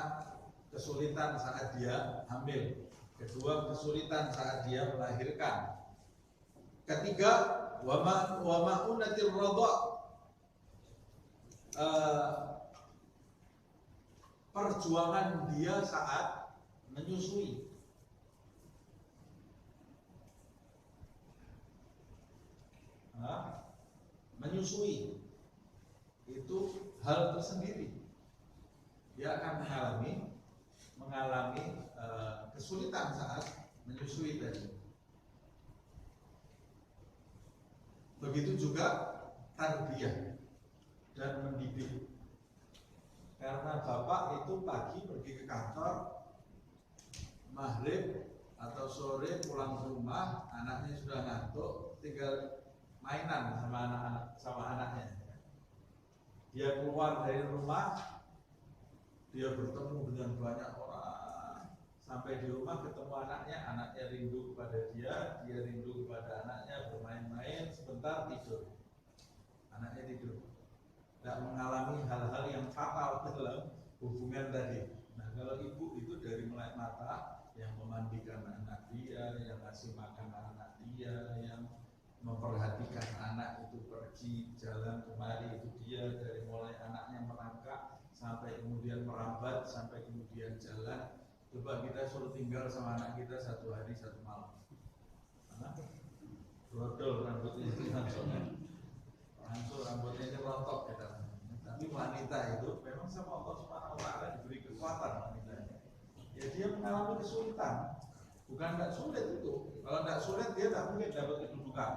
kesulitan saat dia hamil, kedua kesulitan saat dia melahirkan, ketiga wa ma'unatir radha', perjuangan dia saat menyusui. Menyusui itu hal tersendiri. Dia akan mengalami kesulitan saat menyusui tadi. Begitu juga tarbiyah dan mendidik. Karena bapak itu pagi pergi ke kantor, maghrib atau sore pulang ke rumah, anaknya sudah ngantuk, tinggal mainan sama anaknya. Dia keluar dari rumah, dia bertemu dengan banyak orang, sampai Sampai di rumah ketemu anaknya rindu kepada dia rindu kepada anaknya, bermain-main, sebentar tidur. Anaknya tidur. Tidak mengalami hal-hal yang fatal dalam hubungan tadi. Nah, kalau ibu itu dari melek mata, yang memandikan anak dia, yang ngasih makan anak dia, yang memperhatikan anak itu pergi jalan kemari, itu dia dari mulai anaknya merangkak sampai kemudian merambat sampai kemudian jalan. Coba kita suruh tinggal sama anak kita 1 hari 1 malam, brodol rambutnya itu langsung rambutnya ini rontok kita. Tapi wanita itu memang sama Allah Subhanahu Wa Taala diberi kekuatan wanitanya. Ya dia mengalami kesulitan, bukan tidak sulit itu. Kalau tidak sulit dia tidak mungkin dapat kedudukan.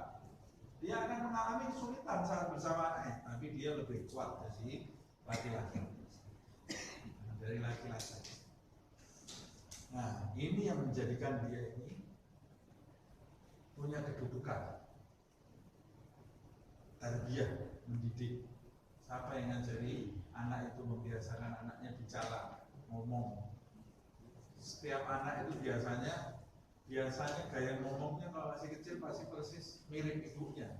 Dia akan mengalami kesulitan saat bersama anaknya, tapi dia lebih kuat dari laki-laki. Dari laki-laki. Nah, ini yang menjadikan dia ini punya kedudukan. Tarbiyah, mendidik. Siapa yang ngajari anak itu membiasakan anaknya bicara, ngomong. Setiap anak itu biasanya gaya ngomongnya kalau masih kecil pasti persis mirip ibunya.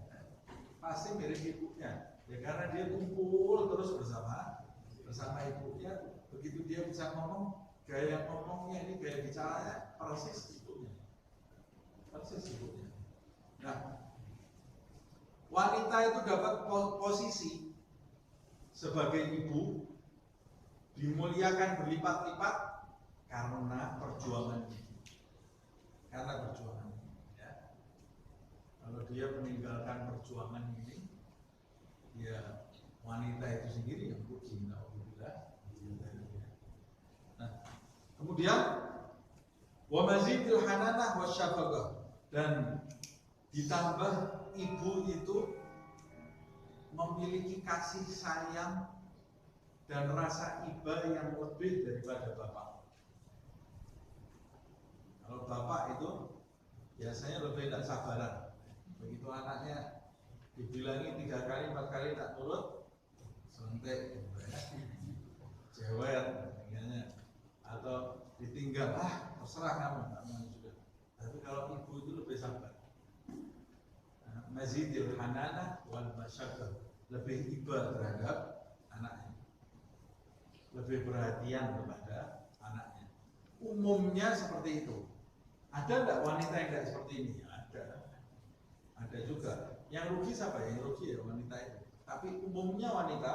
Pasti mirip ibunya. Ya karena dia kumpul terus bersama ibunya. Begitu dia bisa ngomong, gaya ngomongnya ini, gaya bicaranya persis ibunya. Persis ibunya. Nah, wanita itu dapat posisi sebagai ibu dimuliakan berlipat-lipat karena perjuangan ini. Karena perjuangan ini, ya. Kalau dia meninggalkan perjuangan ini, ya wanita itu sendiri yang rugi. Nah, kemudian wa mazidil hananah wasyafaqah, dan ditambah ibu itu memiliki kasih sayang dan rasa iba yang lebih daripada bapak. Kalau bapak itu biasanya lebih tidak sabaran. Begitu anaknya dibilangi 3 kali 4 kali tak nurut, sentek, jewer, atau ditinggal, terserah kamu, sudah. Tapi kalau ibu itu lebih sabar. Mazidil hananah wal masyaqqah, lebih iba terhadap anaknya, lebih perhatian kepada anaknya. Umumnya seperti itu. Ada enggak wanita yang tidak seperti ini? Ada juga. Yang rugi siapa? Yang rugi ya wanita itu. Tapi umumnya wanita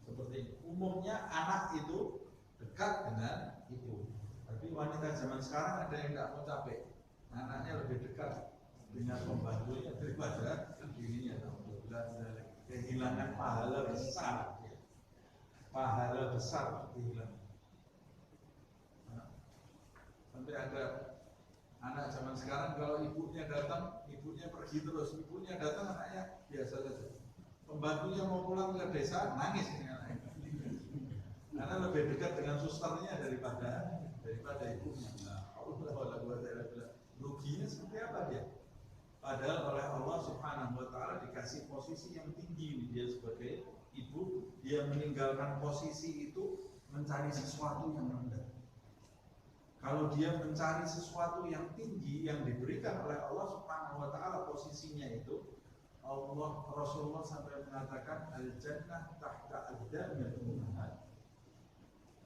seperti ini. Umumnya anak itu dekat dengan ibu. Tapi wanita zaman sekarang ada yang tidak mau capek. Anaknya lebih dekat dengan pembantunya daripada dirinya. Kehilangan pahala besar. Pahala besar kehilangan. Sampai ada anak zaman sekarang kalau ibunya datang, ibunya pergi terus, ibunya datang, anaknya biasa saja. Pembantunya mau pulang ke desa, nangis ini anaknya. Karena lebih dekat dengan susternya daripada ibunya. Ruginya seperti apa dia? Padahal oleh Allah Subhanahu Wa Taala dikasih posisi yang tinggi dia sebagai ibu, dia meninggalkan posisi itu mencari sesuatu yang rendah. Kalau dia mencari sesuatu yang tinggi yang diberikan oleh Allah Subhanahu Wa Taala, posisinya itu, Rasulullah sampai mengatakan al-jannah tahta aqdamil ummahat.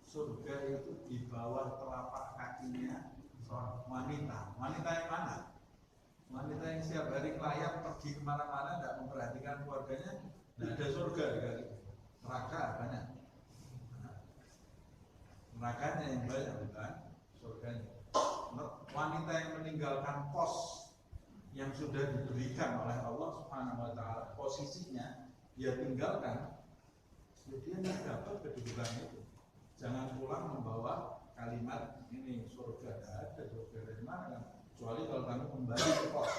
Surga itu di bawah telapak kakinya seorang wanita. Wanita yang mana? Wanita yang setiap hari melayang pergi kemana-mana, tidak memperhatikan keluarganya, tidak ada surga di kaki. Neraka banyak. Nerakanya yang banyak, bukan surganya. Wanita yang meninggalkan pos yang sudah diberikan oleh Allah Subhanahu Wa Taala, posisinya dia tinggalkan, dia tidak dapat kedudukan itu. Jangan pulang membawa kalimat ini surga, tidak ada surga dari mana, kecuali kalau kamu kembali ke pos.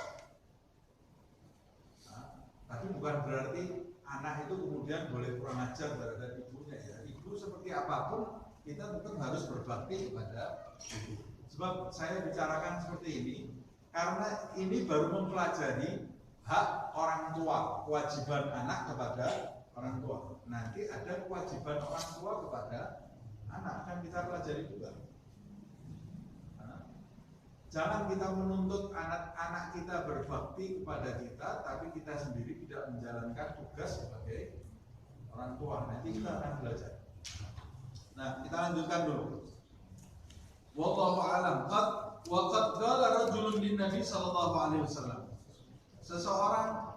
Tapi bukan berarti anak itu kemudian boleh kurang ajar terhadap ibunya ya. Ibu seperti apapun kita tetap harus berbakti kepada ibu. Sebab saya bicarakan seperti ini karena ini baru mempelajari hak orang tua, kewajiban anak kepada orang tua. Nanti ada kewajiban orang tua kepada anak, akan kita pelajari juga. Jangan kita menuntut anak-anak kita berbakti kepada kita, tapi kita sendiri tidak menjalankan tugas sebagai orang tua. Nanti kita akan belajar. Nah, kita lanjutkan dulu. Wallahu a'lam. Qad qala rajulun lin Nabi sallallahu alaihi wasallam. Seseorang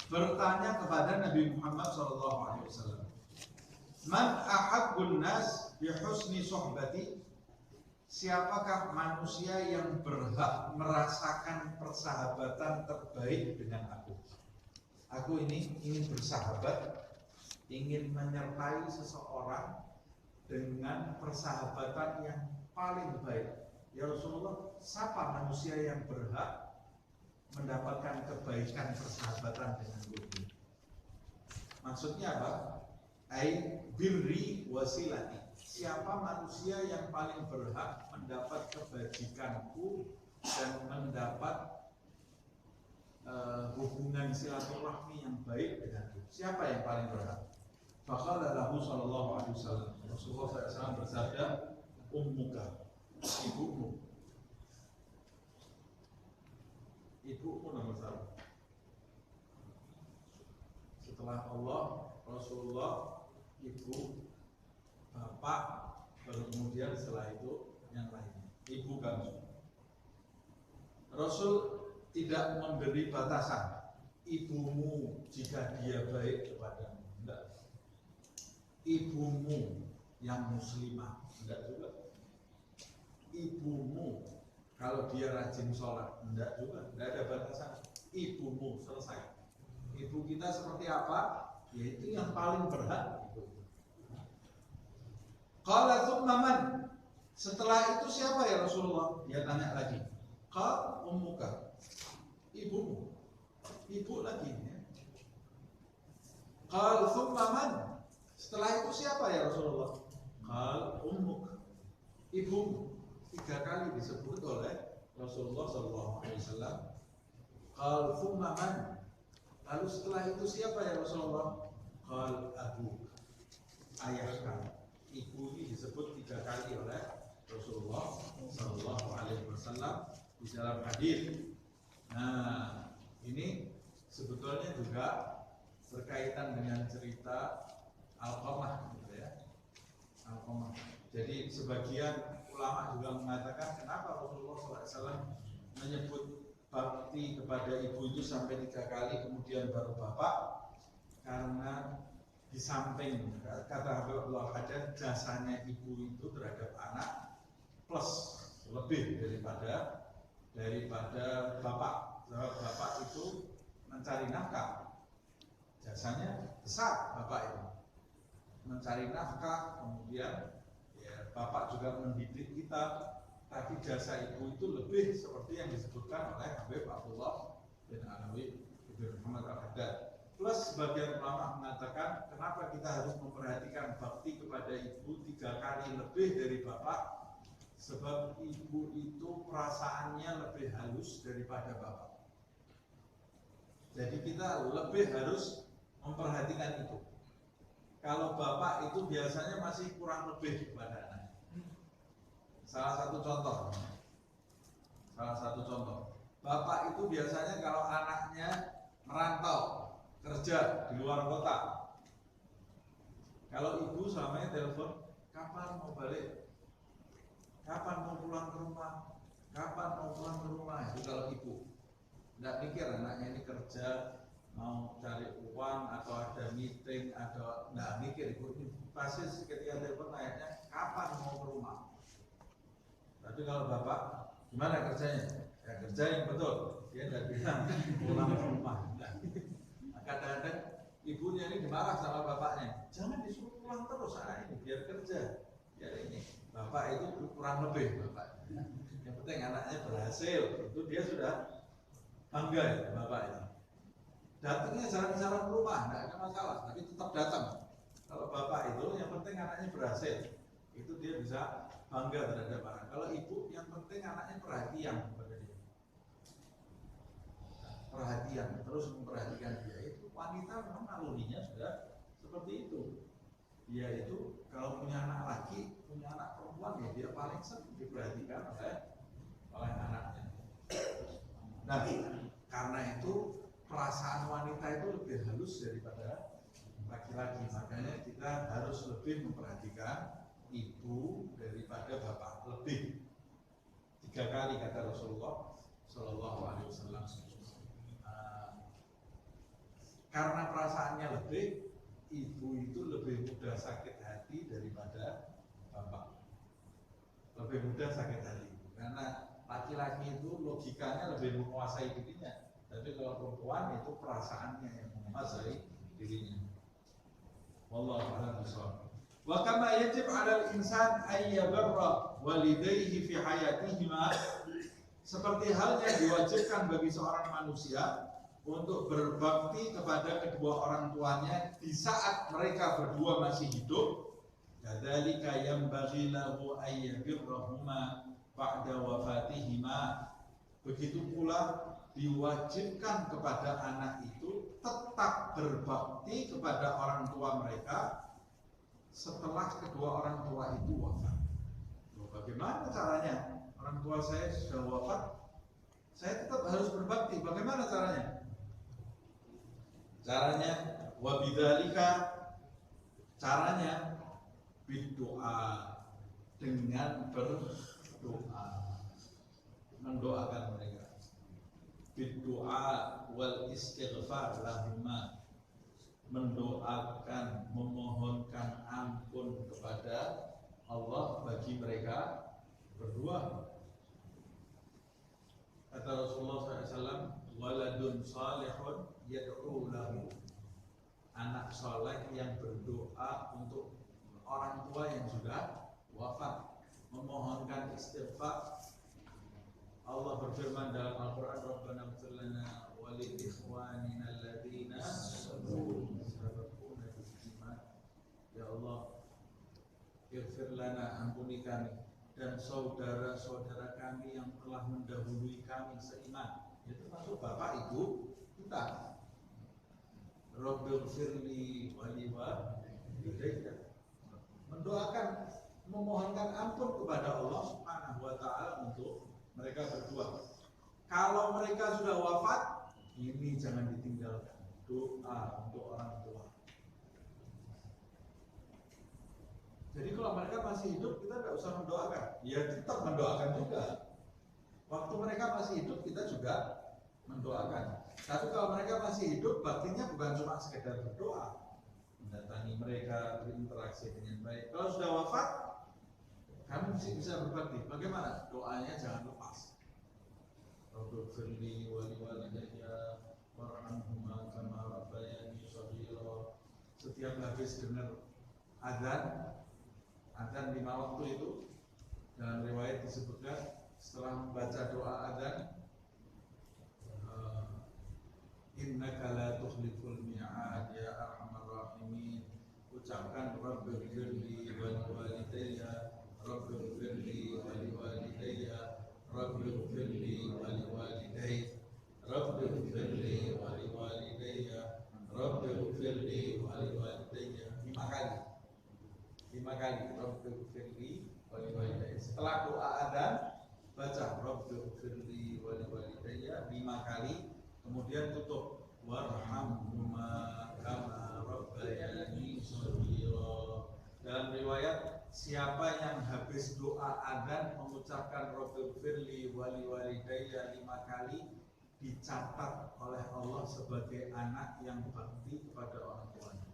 bertanya kepada Nabi Muhammad sallallahu alaihi wasallam, "Man ahabbun nas bi husni suhbati?" Siapakah manusia yang berhak merasakan persahabatan terbaik dengan aku? Aku ini ingin bersahabat, ingin menyertai seseorang dengan persahabatan yang paling baik. Ya Rasulullah, siapa manusia yang berhak mendapatkan kebaikan persahabatan dengan aku? Maksudnya apa? Ai birri wasilati. Siapa manusia yang paling berhak mendapat kebajikanku dan mendapat hubungan silaturahmi yang baik denganku? Siapa yang paling berhak? Faqala lahu sallallahu alaihi wasallam. Rasulullah SAW bersabda, ummuka, ibumu. Ibumu nomor satu. Setelah Allah, Rasulullah, ibu, bapak, baru kemudian setelah itu yang lainnya. Ibu kamu. Rasul tidak memberi batasan. Ibumu jika dia baik kepadamu, enggak. Ibumu yang muslimah, enggak juga. Ibumu kalau dia rajin sholat, enggak juga. Enggak ada batasan. Ibumu, selesai. Ibu kita seperti apa? Yaitu yang paling berhak. Qala tsumma man? Setelah itu siapa ya Rasulullah? Dia tanya lagi. Qal ummuka. Ibumu. Ibu lagi ya. Qal tsumma man? Setelah itu siapa ya Rasulullah? Qal ummuk. Ibumu. 3 kali disebut oleh Rasulullah SAW. Qal tsumma man? Lalu setelah itu siapa ya Rasulullah? Qal abuk. Ayah kamu. Ibu ini disebut 3 kali oleh Rasulullah Sallallahu Alaihi Wasallam di dalam hadis. Nah, ini sebetulnya juga berkaitan dengan cerita Alqamah, gitu ya. Alqamah. Jadi sebagian ulama juga mengatakan kenapa Rasulullah SAW menyebut bakti kepada ibu itu sampai 3 kali, kemudian baru bapak, karena di samping kata Habibullah Haddad, jasanya ibu itu terhadap anak plus lebih daripada bapak. Bapak itu mencari nafkah, jasanya besar bapak itu mencari nafkah, kemudian ya, bapak juga mendidik kita. Tapi jasa ibu itu lebih seperti yang disebutkan oleh Habib Abdullah bin Alawi bin Muhammad Al-Haddad. Plus sebagian ulama mengatakan kenapa kita harus memperhatikan bakti kepada ibu 3 kali lebih dari bapak? Sebab ibu itu perasaannya lebih halus daripada bapak. Jadi kita lebih harus memperhatikan itu. Kalau bapak itu biasanya masih kurang lebih kepada anak. Salah satu contoh, bapak itu biasanya kalau anaknya merantau kerja di luar kota, kalau ibu selamanya telepon, kapan mau balik, kapan mau pulang ke rumah, kapan mau pulang ke rumah. Itu kalau ibu tidak mikir anaknya ini kerja, mau cari uang atau ada meeting, atau tidak mikir. Ibu pasti ketika telepon ayahnya kapan mau ke rumah. Tapi kalau bapak gimana kerjanya? Ya kerja yang betul, dia tidak bilang pulang ke rumah. Kadang-kadang ibunya ini dimarah sama bapaknya, jangan disuruh pulang terus anak ini, biar kerja, biar ini. Bapak itu kurang lebih bapak. Yang penting anaknya berhasil, itu dia sudah bangga ya bapak ini. Datangnya jarang-jarang ke rumah, tidak ada masalah, tapi tetap datang. Kalau bapak itu yang penting anaknya berhasil, itu dia bisa bangga terhadap anak. Kalau ibu yang penting anaknya perhatian kepada dia. Perhatian, terus memperhatikan dia. Itu wanita memang nalurinya sudah seperti itu. Dia itu kalau punya anak laki, punya anak perempuan, ya dia paling sering diperhatikan oleh oleh anaknya. Nah, karena itu perasaan wanita itu lebih halus daripada laki-laki, makanya kita harus lebih memperhatikan ibu daripada bapak, lebih 3 kali kata Rasulullah Shallallahu Alaihi Wasallam. Karena perasaannya lebih, ibu itu lebih mudah sakit hati daripada bapak, lebih mudah sakit hati, karena laki-laki itu logikanya lebih menguasai dirinya, tapi kalau perempuan itu perasaannya yang menguasai dirinya. Wallahu a'lam bishawab. Wa kama yajib 'alal insan ay yabarra walidayhi fi hayatihima, seperti halnya diwajibkan bagi seorang manusia untuk berbakti kepada kedua orang tuanya di saat mereka berdua masih hidup. Kadzalika yanbaghi lahu ay yabirrahuma ba'da wafatihima, begitu pula diwajibkan kepada anak itu tetap berbakti kepada orang tua mereka setelah kedua orang tua itu wafat. Bagaimana caranya? Orang tua saya sudah wafat, saya tetap harus berbakti. Bagaimana caranya? Caranya wabidzalika, caranya berdoa, dengan berdoa, mendoakan mereka. Berdoa wal istighfar lahuma, mendoakan, memohonkan ampun kepada Allah bagi mereka berdua. Kata Rasulullah SAW, waladun salihun yad'u lahu, anak soleh yang berdoa untuk orang tua yang sudah wafat, memohonkan istighfar. Allah berfirman dalam Al-Quran, Rabbana ighfir lana wa li ikhwanina alladhina sabaquna bil iman. Ya Allah, ighfir lana, ampuni kami dan saudara-saudara kami yang telah mendahului kami seiman. Itu termasuk bapak ibu kita. Rabbighfirli wa li walidayya, mendoakan, memohonkan ampun kepada Allah Subhanahu wa taala untuk mereka berdua. Kalau mereka sudah wafat, ini jangan ditinggalkan, doa untuk orang tua. Jadi kalau mereka masih hidup, kita tidak usah mendoakan, ya tetap mendoakan juga. Waktu mereka masih hidup, kita juga mendoakan. Tapi kalau mereka masih hidup, baktinya bukan cuma sekedar berdoa, mendatangi mereka, berinteraksi dengan baik. Kalau sudah wafat, kami mesti bisa berbakti. Bagaimana? Doanya jangan lepas. Rabbighfirli wa li walidayya warhamhuma kama rabbayani shaghira. Setiap habis dengar adzan 5 waktu itu, dalam riwayat disebutkan setelah membaca doa adzan, innaka la tukhliful mi'ad ya arhamar rahimin, ucapkan Rabbighfirli wa li walidayya, Rabbighfirli wa li walidayya, Rabbighfirli wa li walidayya, Rabbighfirli wa li walidayya, Rabbighfirli wa li walidayya. 5 kali Rabbighfirli wa li walidayya. Setelah doa adzan, baca Rabbighfirli wa li walidayya 5 kali, kemudian tutup warhamhuma kama rabbayani shaghira. Dalam riwayat, siapa yang habis doa adzan mengucapkan Rabbighfirli wa li walidayya 5 kali, dicatat oleh Allah sebagai anak yang bakti kepada orang tuanya.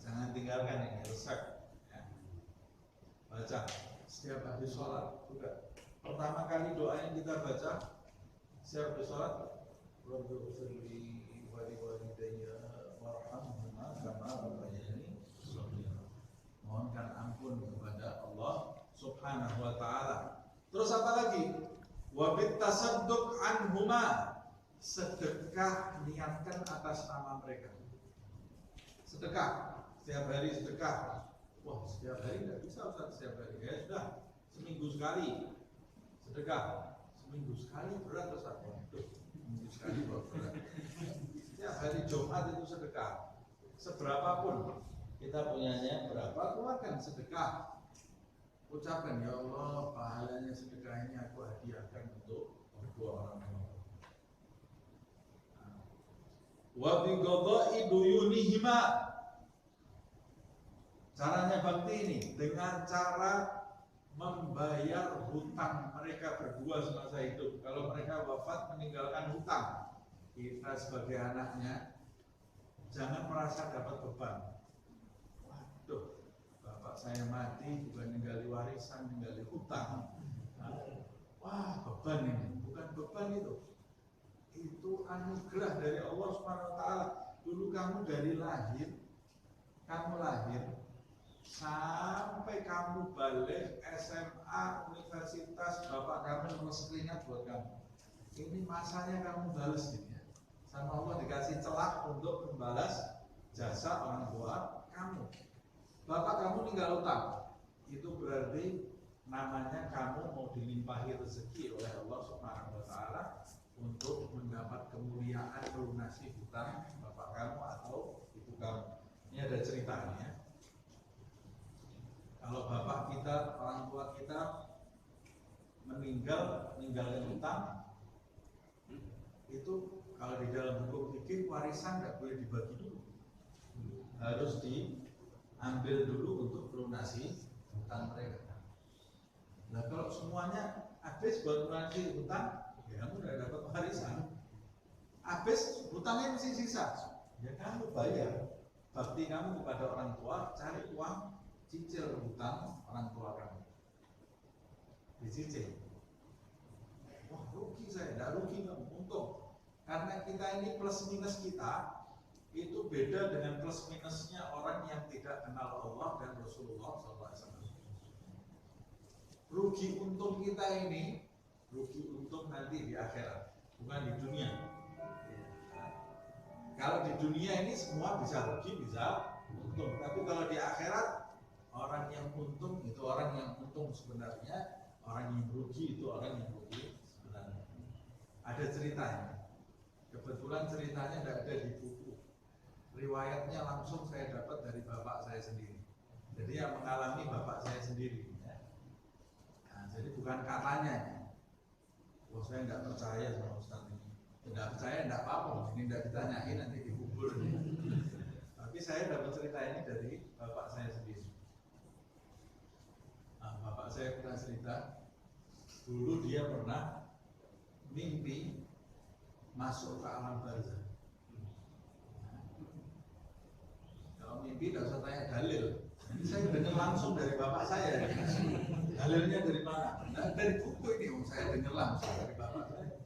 Jangan tinggalkan ini resep ya. Baca setiap habis sholat juga. Pertama kali doa yang kita baca setiap habis sholat, Rabbighfirli wa li walidayya warhamhuma kama rabbayani shaghira. Mohonkan ampun kepada Allah Subhanahu wa taala. Terus apa lagi? Wa bit tasadduq anhuma, sedekah niatkan atas nama mereka. Sedekah setiap hari, sedekah. Wah, setiap hari tidak bisa Ustaz, setiap hari. Ya sudah, seminggu sekali sedekah. Seminggu sekali berat Ustaz. Seminggu sekali berat. Setiap hari Jumat itu sedekah. Seberapapun kita punyanya berapa, keluarkan sedekah. ucapkan, ya Allah, pahalanya sedekah ini aku hadiahkan untuk kedua orang tua. Wa bi qada'i duyunihima. Caranya bakti ini dengan cara membayar hutang mereka berdua semasa hidup. Kalau mereka wafat meninggalkan hutang, kita sebagai anaknya jangan merasa dapat beban. Waduh, bapak saya mati bukan ninggali warisan, ninggali hutang. Wah, beban ini. Bukan beban itu. Itu anugerah dari Allah Subhanahu wa taala. Dulu kamu dari lahir, kamu lahir sampai kamu balik SMA, universitas, bapak kamu meres keringat buat kamu. Ini masanya kamu balas gitu ya. Sama Allah dikasih celah untuk membalas jasa orang tua kamu. Bapak kamu tinggal utang, itu berarti namanya kamu mau dilimpahi rezeki oleh Allah Subhanahu wa taala untuk mendapat kemuliaan melunasi hutang bapak kamu atau ibu kamu. Ini ada ceritanya. Kalau bapak kita, orang tua kita meninggalkan hutang, itu kalau di dalam hukum fikih warisan nggak boleh dibagi dulu, harus diambil dulu untuk melunasi hutang mereka. Nah kalau semuanya habis buat melunasi hutang, ya kamu udah dapat warisan. Habis hutangnya masih sisa, ya kamu bayar bakti kamu kepada orang tua, cari uang cicil hutang orang tua kamu, dicicil. Wah rugi saya, tidak rugi kamu, untung. Karena kita ini plus minus kita itu beda dengan plus minusnya orang yang tidak kenal Allah dan Rasulullah SAW. Rugi untung kita ini, rugi untung nanti di akhirat, bukan di dunia. Kalau di dunia ini semua bisa rugi, bisa untung. Tapi kalau di akhirat, orang yang untung itu orang yang untung sebenarnya, orang yang rugi itu orang yang rugi sebenarnya. Ada ceritanya. Kebetulan ceritanya tidak ada di buku. Riwayatnya langsung saya dapat dari bapak saya sendiri. Jadi yang mengalami bapak saya sendiri. Ya. Nah, jadi bukan katanya. Wah saya tidak percaya sama Ustaz ini. Tidak percaya tidak apa-apa. Ini tidak ditanyain nanti dikubur. Tapi saya dapat cerita ini dari bapak saya sendiri. Nah, bapak saya pernah cerita, dulu dia pernah mimpi masuk ke alam barzah. Kalau mimpi tidak usah tanya dalil. Ini saya dengar langsung dari bapak saya. Dalilnya dari mana? Nah, dari buku ini saya dengar langsung dari bapak saya.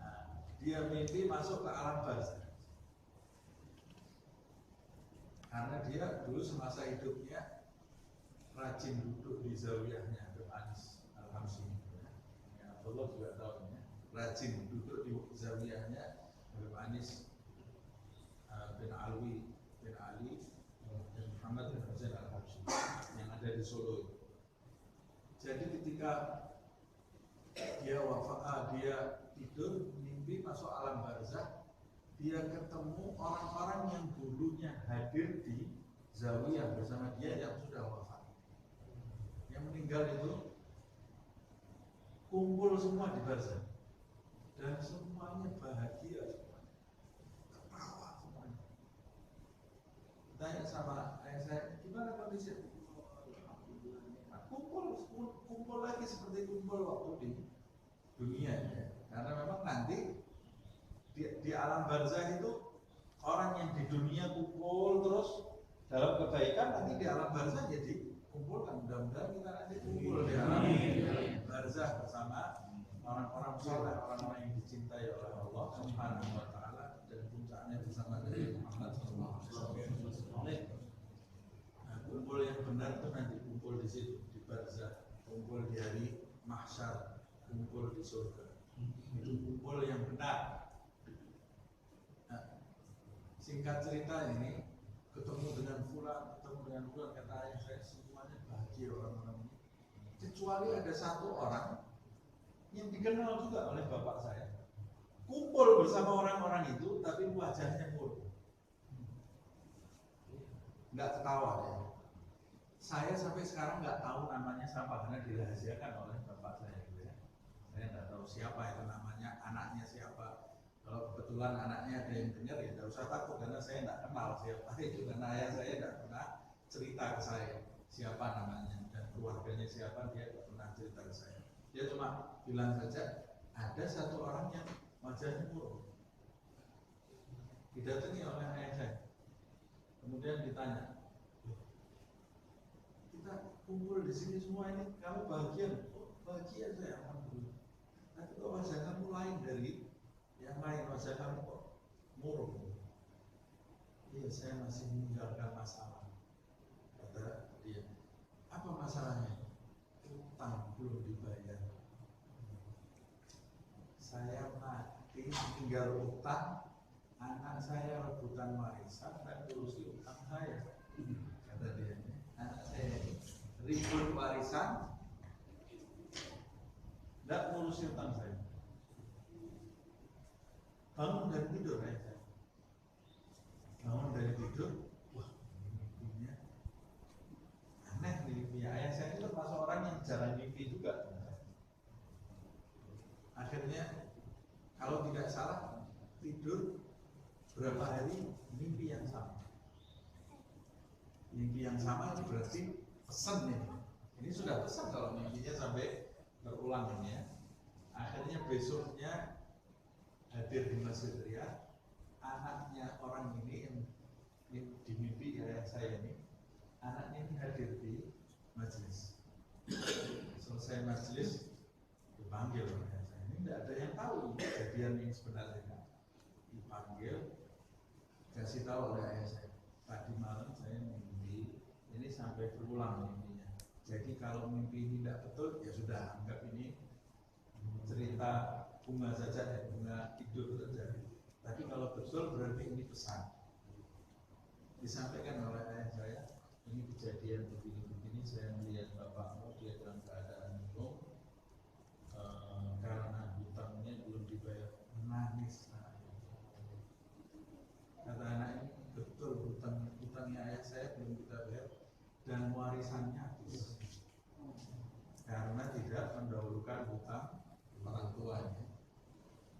Nah, dia mimpi masuk ke alam barzah. Karena dia dulu semasa hidupnya rajin duduk di zawiyahnya Habib Anis Al-Hamsi. Ya, Allah juga tahu ya. Rajin duduk di zawiyahnya Habib Anis bin Alwi bin Ali bin Muhammad bin Husain Al-Hamsi yang ada di Solo. Jadi ketika dia wafat, dia tidur mimpi masuk alam barzah, dia ketemu orang-orang yang dulunya hadir di zawiyah bersama dia yang sudah wafat. Yang meninggal itu kumpul semua di barzah dan semuanya bahagia semuanya, ketawa semuanya. Tanya sama ayah saya, gimana kondisi? Nah, kumpul lagi seperti kumpul waktu di dunia ya. Karena memang nanti di alam barzah itu orang yang di dunia kumpul terus dalam kebaikan, nanti di alam barzah jadi kumpulkan. Mudah-mudahan kita nanti kumpul di alam barzah bersama orang-orang soleh, orang-orang yang dicintai oleh Allah Subhanahu wa taala, dan puncaknya bersama Nabi Muhammad SAW. Nah, kumpul yang benar itu nanti kumpul di situ, di barzah, kumpul di hari mahsyar, kumpul di surga. Itu kumpul yang benar. Nah, singkat cerita ini, ketemu dengan fulan, kata ayah saya, semuanya bahagia orang-orang ini. Kecuali ada satu orang yang dikenal juga oleh bapak saya, kumpul bersama orang-orang itu, tapi wajahnya murung, nggak ketawa ya. Saya sampai sekarang nggak tahu namanya siapa karena dirahasiakan oleh bapak saya gitu ya. Saya nggak tahu siapa itu namanya, anaknya siapa. Kalau kebetulan anaknya ada yang dengar ya tidak usah takut karena saya nggak kenal siapa itu, karena ayah saya tidak pernah cerita ke saya siapa namanya dan keluarganya siapa, dia tidak pernah cerita ke saya. Dia cuma bilang saja ada satu orang yang wajahnya murung, didatangi oleh ayah saya. Kemudian ditanya, kita kumpul di sini semua ini, kamu bahagia? Oh, bahagia saya, alhamdulillah. Tapi kok wajah kamu lain dari yang lain, wajah kamu kok murung? Iya, saya masih meninggalkan masalah, kata dia. Apa masalahnya? Utang belum dibayar. Saya mati tinggal utang, anak saya rebutan warisan dan urusi utang saya, kata dia. Anak saya ribut warisan, tidak ngurusi utang saya. Bangun dari tidur saya. Bangun dari tidur, wah mimpinya aneh nih mimpi. Ayah saya itu termasuk orang yang jarang mimpi juga. Akhirnya kalau tidak salah tidur berapa hari mimpi yang sama. Mimpi yang sama itu berarti pesan nih. Ini sudah pesan kalau mimpinya sampai berulang ini ya. Akhirnya besoknya hadir di Masjid Riyadh, anaknya orang ini yang di mimpi ayah saya ini, anaknya ini hadir di majelis. Selesai majelis dipanggil oleh ayah saya. Ini tidak ada yang tahu kejadian yang sebenarnya. Dipanggil, kasih tahu oleh ayah saya. Tadi malam saya mimpi, ini sampai berulang mimpinya. Jadi kalau mimpi ini tidak betul, ya sudah anggap ini cerita bunga saja ya, bunga tidur saja. Tapi kalau betul berarti ini pesan. Disampaikan oleh ayah saya, ini kejadian begini-begini, saya melihat bapakmu dia dalam keadaan bingung karena hutangnya belum dibayar, menangis. Kata anak ini, betul hutangnya ayah saya belum kita bayar dan warisannya habis karena tidak mendahulukan hutang orang tuanya.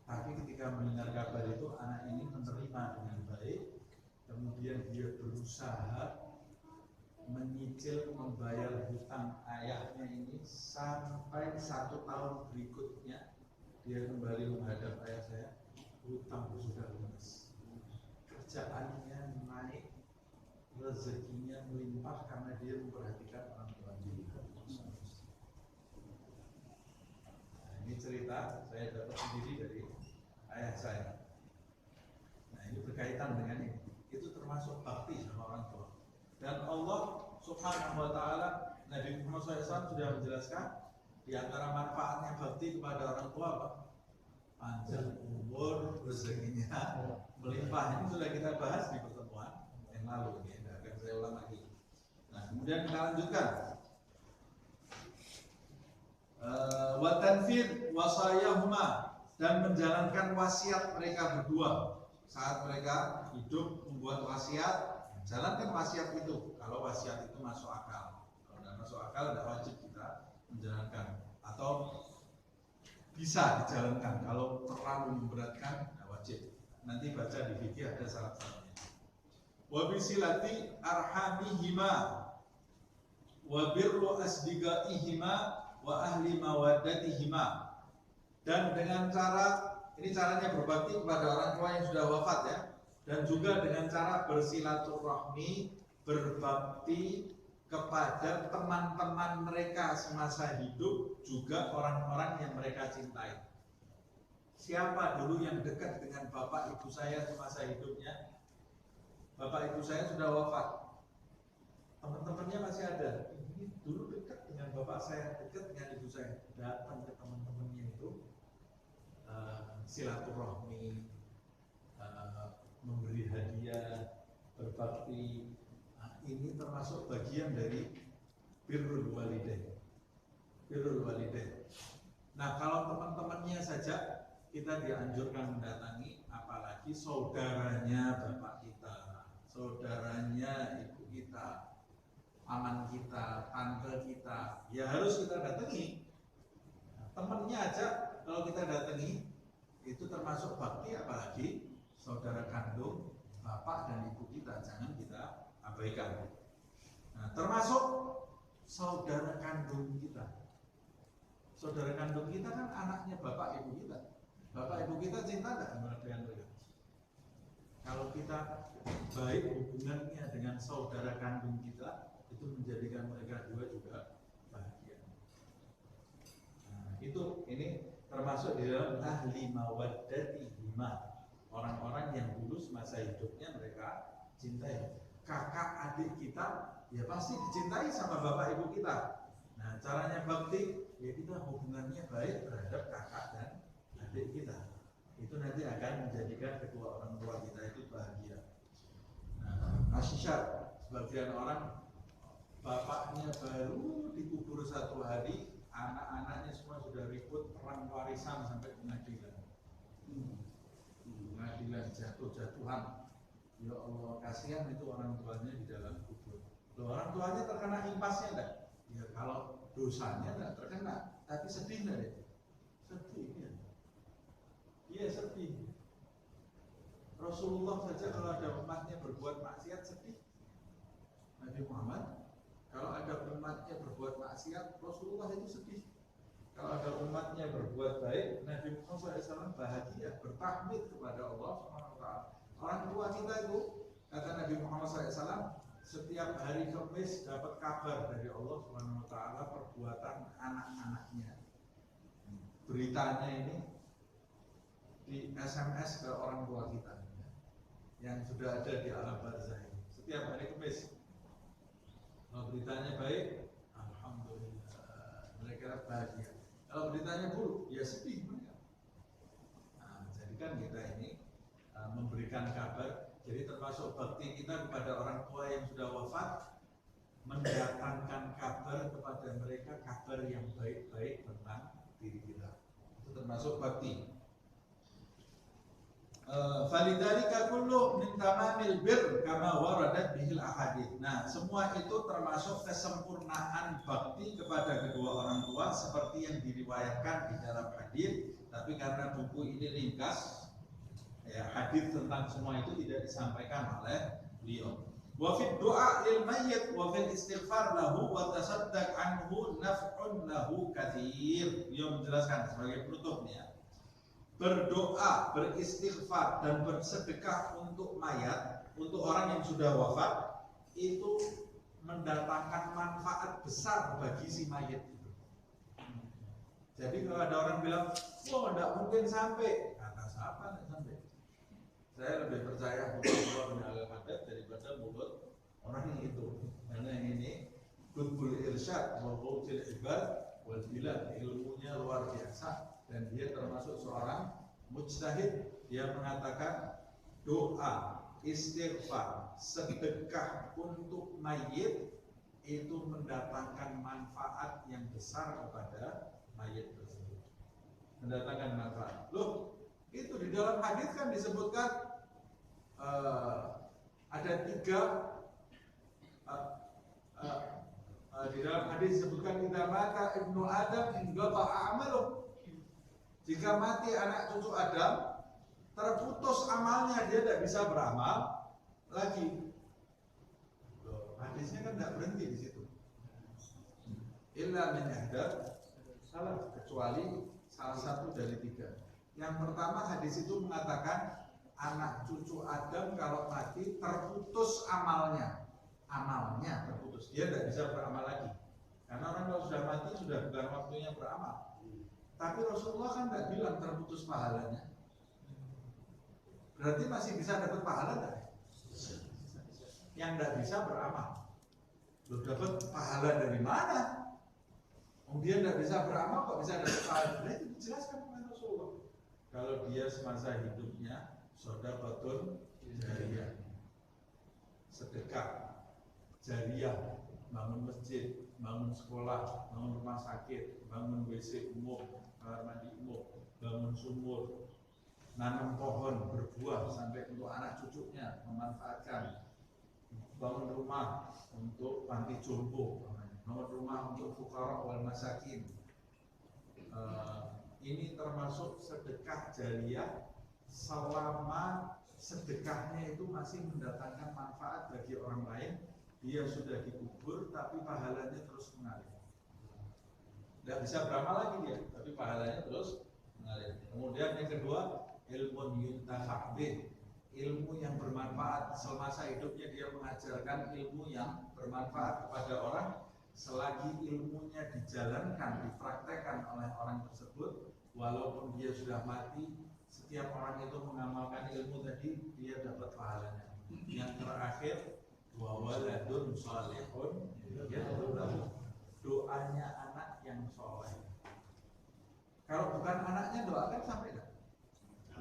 Tapi ketika mendengar kabar itu, anak ini menerima dengan baik. Kemudian dia berusaha menyicil membayar hutang ayahnya ini sampai 1 tahun berikutnya. Dia kembali menghadap ayah saya, hutang sudah lunas, kerjaannya naik, rezekinya melimpah karena dia memperhatikan orang tuanya. Nah, ini cerita saya dapat sendiri dari ayah saya. Nah, ini berkaitan dengan ini. Itu termasuk bakti sama orang tua. Dan Allah Subhanahu wa taala, Nabi Muhammad SAW sudah menjelaskan di antara manfaatnya bakti kepada orang tua apa? Panjang umur, rezekinya melimpah. Ini sudah kita bahas di pertemuan yang lalu, ini tidak akan saya ulang lagi. Nah, kemudian kita lanjutkan. Wa tanfid wasayahuma, dan menjalankan wasiat mereka berdua saat mereka hidup, membuat wasiat. Jalankan wasiat itu kalau wasiat itu masuk akal. Kalau tidak masuk akal tidak wajib kita menjalankan, atau bisa dijalankan. Kalau terlalu memberatkan tidak wajib. Nanti baca di fikih ada syarat-syaratnya. Wa bisilati arhamihima wa birru asdiqaihima wa ahli mawaddatihima, dan dengan cara ini, caranya berbakti kepada orang tua yang sudah wafat ya, dan juga dengan cara bersilaturahmi, berbakti kepada teman-teman mereka semasa hidup, juga orang-orang yang mereka cintai. Siapa dulu yang dekat dengan bapak ibu saya semasa hidupnya? Bapak ibu saya sudah wafat, teman-temannya masih ada. Ini dulu dekat dengan bapak saya, dekat dengan ibu saya, datang ke teman-temannya itu, silaturahmi, memberi hadiah, berbakti. Nah, ini termasuk bagian dari birrul walidain. Birrul walidain. Nah, kalau teman-temannya saja kita dianjurkan mendatangi, apalagi saudaranya bapak kita, saudaranya ibu kita, paman kita, tante kita, ya harus kita datangi. Temennya aja kalau kita datangi itu termasuk bakti, apalagi saudara kandung bapak dan ibu kita, jangan kita abaikan. Nah, termasuk saudara kandung kita. Saudara kandung kita kan anaknya bapak ibu kita. Bapak ibu kita cinta enggak sama mereka? Kalau kita baik hubungannya dengan saudara kandung kita, itu menjadikan mereka dua juga bahagia. Nah, ini termasuk di dalam ahli mawaddati hima, orang-orang yang dulu semasa hidupnya mereka cintai. Kakak adik kita ya pasti dicintai sama bapak ibu kita. Nah, caranya bakti ya kita hubungannya baik terhadap kakak dan adik kita. Itu nanti akan menjadikan kedua orang tua kita itu bahagia. Nah, asyishat, sebagian orang bapaknya baru dikubur 1 hari, anak-anaknya semua sudah ribut perang warisan sampai pengadilan. Pengadilan jatuh-jatuhan. Ya Allah, kasihan itu orang tuanya di dalam kubur. Loh, orang tuanya terkena impasnya enggak? Ya kalau dosanya enggak terkena, tapi sedih enggak deh? Sedih ya. Iya sedih. Rasulullah saja kalau ada umatnya berbuat maksiat sedih. Nabi Muhammad kalau ada umatnya berbuat maksiat, Rasulullah itu sedih. Kalau ada umatnya berbuat baik, Nabi Muhammad SAW bahagia, bertahmid kepada Allah SWT. Orang tua kita itu, kata Nabi Muhammad SAW, setiap hari Kamis dapat kabar dari Allah SWT perbuatan anak-anaknya. Beritanya ini di SMS ke orang tua kita yang sudah ada di alam barzah ini. Setiap hari Kamis. Kalau beritanya baik, alhamdulillah, mereka bahagia. Kalau beritanya buruk, ya sedih mereka. Nah, jadikan kita ini memberikan kabar. Jadi termasuk bakti kita kepada orang tua yang sudah wafat, mendatangkan kabar kepada mereka, kabar yang baik-baik tentang diri kita. Itu termasuk bakti. Falidzalika kullu min tamamil bir kama waradat bihil ahadits. Nah, semua itu termasuk kesempurnaan bakti kepada kedua orang tua seperti yang diriwayatkan di dalam hadis, tapi karena buku ini ringkas, ya hadis tentang semua itu tidak disampaikan oleh beliau. Wa fid du'a lil mayyit wa fil istighfar lahu wa tasaddaq anhu naf'un lahu katsir. Beliau menjelaskan sebagai penutupnya, berdoa, beristighfar dan bersedekah untuk mayat, untuk orang yang sudah wafat, itu mendatangkan manfaat besar bagi si mayat itu. Jadi kalau ada orang bilang, wah tidak mungkin sampai, kata siapa tidak sampai? Saya lebih percaya mulut orang yang agak daripada mulut orang yang itu. Karena yang ini Qutbul Irsyad wa Qawtil Ibad wal Bilad, ilmunya luar biasa. Dan dia termasuk seorang mujtahid. Dia mengatakan doa, istighfar, sedekah untuk mayit itu mendatangkan manfaat yang besar kepada mayit tersebut. Mendatangkan manfaat. Loh, itu di dalam hadis kan disebutkan ada 3 di dalam hadis disebutkan idza mata ibnu Adam inqata a'maluh. Jika mati anak cucu Adam, terputus amalnya, dia tidak bisa beramal lagi. Loh, hadisnya kan tidak berhenti di situ. Illa min ihdar salah, kecuali salah satu dari 3. Yang pertama, hadis itu mengatakan anak cucu Adam kalau mati terputus amalnya. Amalnya terputus, dia tidak bisa beramal lagi. Karena orang kalau sudah mati sudah bukan waktunya beramal. Tapi Rasulullah kan tidak bilang terputus pahalanya. Berarti masih bisa dapat pahala enggak? Yang tidak bisa beramal. Loh, dapat pahala dari mana? Dia tidak bisa beramal kok bisa dapat pahala? Nah, itu dijelaskan oleh Rasulullah. Kalau dia semasa hidupnya shadaqatun jariyah, sedekah jariyah, bangun masjid, bangun sekolah, bangun rumah sakit, bangun WC umum, kamar mandi umum, bangun sumur, nanam pohon berbuah sampai untuk anak cucunya memanfaatkan. bangun rumah untuk panti jompo, bangun rumah untuk fuqara wal masakin. Ini termasuk sedekah jariyah selama sedekahnya itu masih mendatangkan manfaat bagi orang lain. Dia sudah dikubur tapi pahalanya terus mengalir. Tidak bisa beramal lagi dia, tapi pahalanya terus mengalir. Kemudian yang kedua, ilmu yuntafa' bih, ilmu yang bermanfaat. Semasa hidupnya dia mengajarkan ilmu yang bermanfaat kepada orang. Selagi ilmunya dijalankan, dipraktekkan oleh orang tersebut, walaupun dia sudah mati, setiap orang itu mengamalkan ilmu tadi, dia dapat pahalanya. Yang terakhir, wa waladun shalihun yad'u lahu, doanya anak yang soleh. Kalau bukan anaknya doakan sampai enggak?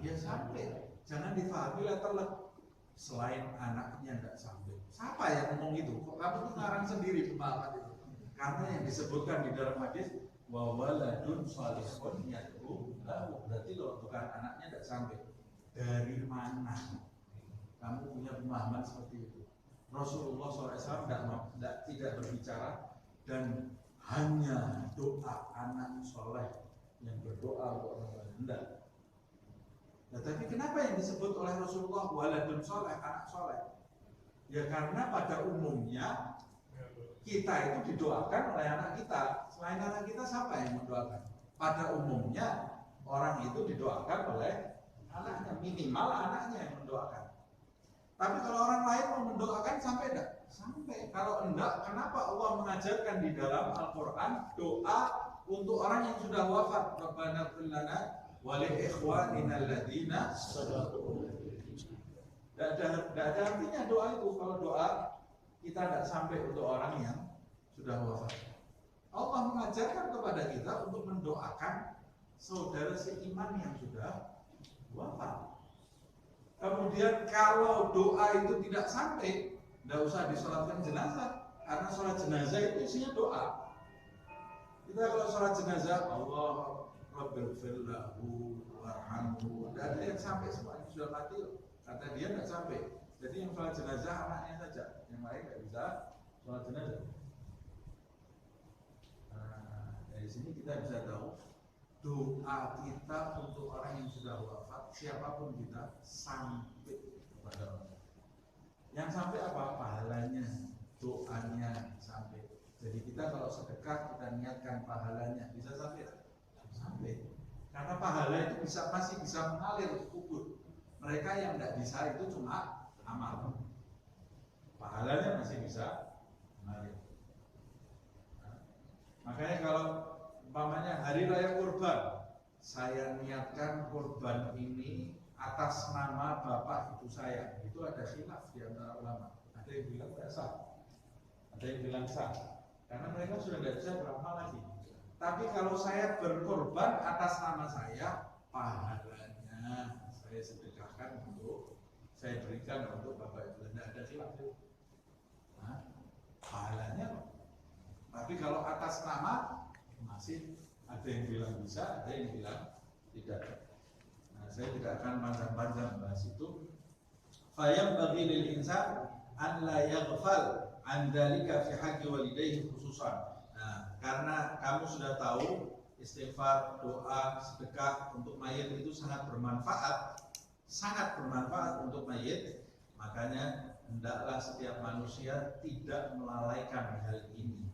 Ya sampai. Jangan difahami letterlek. Selain anaknya enggak sampai. Siapa yang ngomong itu? Kok kamu tuh ngarang sendiri pemahaman itu? Karena yang disebutkan di dalam hadis wa waladun shalihun yad'u lahu, berarti kalau bukan anaknya enggak sampai. Dari mana kamu punya pemahaman seperti itu? Rasulullah SAW tidak berbicara dan hanya doa anak soleh yang berdoa untuk orang lain. Tidak. Nah, tapi kenapa yang disebut oleh Rasulullah waladun soleh, anak soleh? Ya karena pada umumnya kita itu didoakan oleh anak kita. Selain anak kita siapa yang mendoakan? Pada umumnya orang itu didoakan oleh anaknya, minimal anaknya yang mendoakan. Tapi kalau orang lain mau mendoakan sampai enggak? Sampai. Kalau enggak, kenapa Allah mengajarkan di dalam Al-Quran doa untuk orang yang sudah wafat? Rabbana ighfir lana wa li ikhwanina alladziina sabaquna. Tidak ada artinya doa itu kalau doa kita tidak sampai untuk orang yang sudah wafat. Allah mengajarkan kepada kita untuk mendoakan saudara seiman yang sudah wafat. Kemudian kalau doa itu tidak sampai, tidak usah disolatkan jenazah, karena sholat jenazah itu isinya doa. Kita kalau sholat jenazah, Allah Rabbil lahu warhamhu, tidak ada yang sampai, semuanya sudah mati, kata dia tidak sampai. Jadi yang sholat jenazah anaknya saja, yang lain tidak bisa sholat jenazah. Nah, dari sini kita bisa tahu doa kita untuk orang yang sudah wafat, siapapun kita, sampai kepada Allah. Yang sampai apa? Pahalanya, doanya sampai. Jadi kita kalau sedekah kita niatkan pahalanya, bisa sampai? Sampai. Karena pahala itu masih bisa mengalir ke kubur. Mereka yang tidak bisa itu cuma amal. Pahalanya masih bisa mengalir. Nah, makanya kalau umpamanya hari raya kurban, saya niatkan kurban ini atas nama bapak ibu saya, itu ada khilaf di antara ulama. Ada yang bilang tidak sah, ada yang bilang sah, karena mereka sudah tidak bisa beramal lagi. Tapi kalau saya berkorban atas nama saya, pahalanya saya sedekahkan untuk, saya berikan untuk bapak ibu, tidak ada khilaf. Nah, pahalanya. Tapi kalau atas nama masih ada yang bilang bisa, ada yang bilang tidak. Nah, saya tidak akan panjang-panjang bahas itu. Fayam bagi lil insan an la yaghfal an dzalika fi haqqi walidayhi khususan. Nah, karena kamu sudah tahu istighfar, doa, sedekah untuk mayit itu sangat bermanfaat untuk mayit, makanya hendaklah setiap manusia tidak melalaikan hal ini.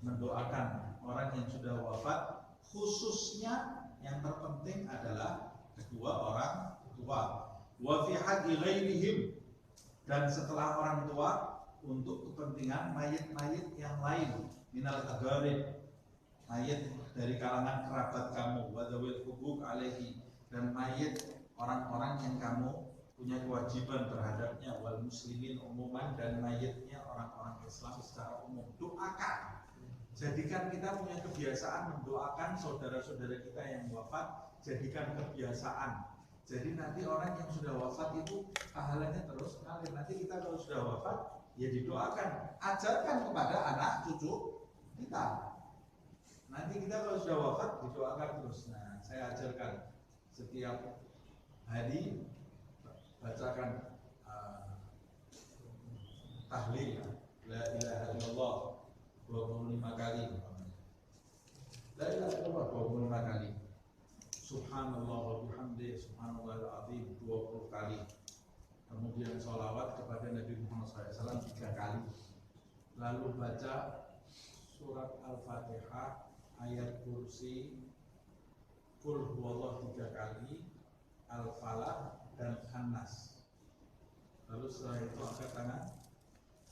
Mendoakan orang yang sudah wafat, khususnya yang terpenting adalah kedua orang tua. Wa fi haqqi ghairihim, dan setelah orang tua untuk kepentingan mayit-mayit yang lain, minal agharib, mayit dari kalangan kerabat kamu, wa dzawil huquq alaihi, dan mayit orang-orang yang kamu punya kewajiban terhadapnya, wal muslimin umuman, dan mayitnya orang-orang Islam secara umum. Doakan. Jadikan kita punya kebiasaan mendoakan saudara-saudara kita yang wafat, jadikan kebiasaan. Jadi nanti orang yang sudah wafat itu pahalanya terus mengalir. Nanti kita kalau sudah wafat, ya didoakan. Ajarkan kepada anak cucu kita. Nanti kita kalau sudah wafat, didoakan terus. Nah, saya ajarkan setiap hari bacakan tahlil la ilaha illallah 25 kali. La ilaha illallah 25 kali. Subhanallah wa bihamdihi subhanallahil azim 20 kali. Kemudian sholawat kepada Nabi Muhammad SAW 3 kali. Lalu baca surat Al-Fatihah, ayat kursi, Qul huwallah 3 kali, Al-Falah dan An-Nas. Lalu setelah itu angkat tangan,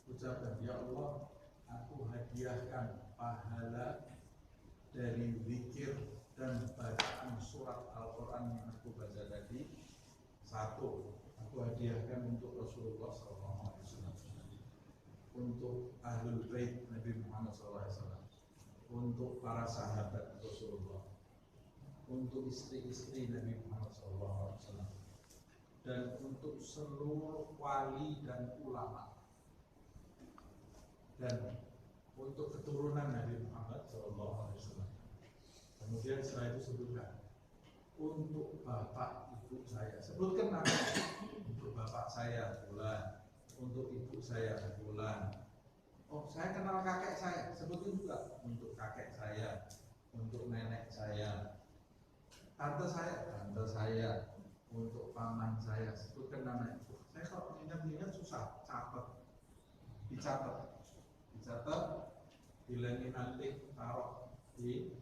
ucapkan, ya Allah, aku hadiahkan pahala dari zikir dan bacaan surat Al-Quran yang aku baca tadi. 1, aku hadiahkan untuk Rasulullah SAW, untuk Ahlul Bait Nabi Muhammad SAW, untuk para sahabat Rasulullah, untuk istri-istri Nabi Muhammad SAW, dan untuk seluruh wali dan ulama, dan untuk keturunan Nabi Muhammad SAW. Kemudian setelah itu sebutkan untuk bapak ibu saya, sebutkan nama, untuk bapak saya bulan, untuk ibu saya bulan. Oh, saya kenal kakek saya, sebutin juga untuk kakek saya, untuk nenek saya, tante saya, untuk paman saya, sebutkan nama itu. Saya kalau ingat-ingat susah, dicatat, bilangin nanti taruh di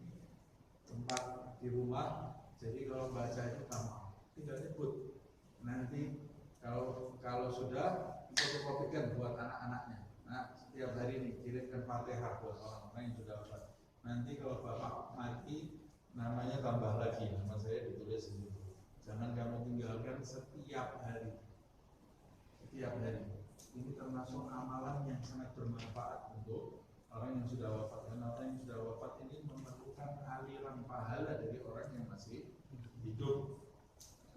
tempat di rumah. Jadi kalau baca itu gampang, tinggal nyebut. Nanti kalau sudah fotokopikan buat anak-anaknya. Nah, setiap hari ini kirimkan Fatihah buat orang-orang yang sudah wafat. Nanti kalau bapak mati, namanya tambah lagi, nama saya ditulis di situ. Jangan kamu tinggalkan setiap hari. Ini termasuk amalan yang sangat bermanfaat untuk orang yang sudah wafat. Karena orang yang sudah wafat ini memerlukan aliran pahala dari orang yang masih hidup.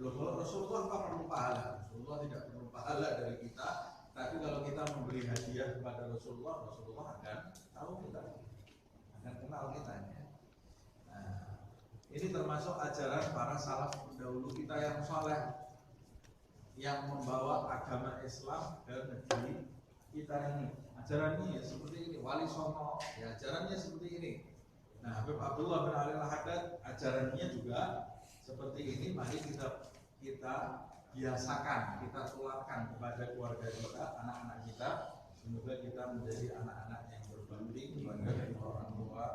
Loh, kalau Rasulullah apa perlu pahala? Rasulullah tidak perlu pahala dari kita. Tapi kalau kita memberi hadiah kepada Rasulullah akan tahu kita, akan kenal kita. Nah, ini termasuk ajaran para salaf pendahulu kita yang soleh, yang membawa agama Islam ke negeri kita ini. Ajarannya seperti ini, Wali Songo, ya ajarannya seperti ini. Nah, Habib Abdullah bin Ali Al-Haddad ajarannya juga seperti ini. Mari kita biasakan, kita tularkan kepada keluarga kita, anak-anak kita. Semoga kita menjadi anak-anak yang berbakti kepada orang tua,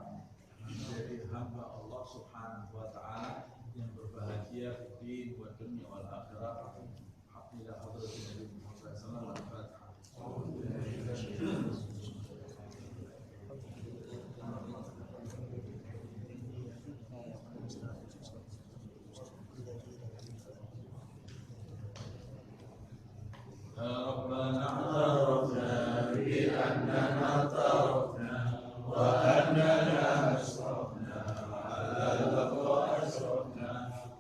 menjadi hamba Allah Subhanahu wa Ta'ala yang berbahagia di dunia wal akhirah. Alhamdulillah, hadratin Nabi Muhammad sallallahu alaihi wasallam. ربنا اعترفنا بأننا اعترفنا وأننا أسرفنا على الأقوى أسرفنا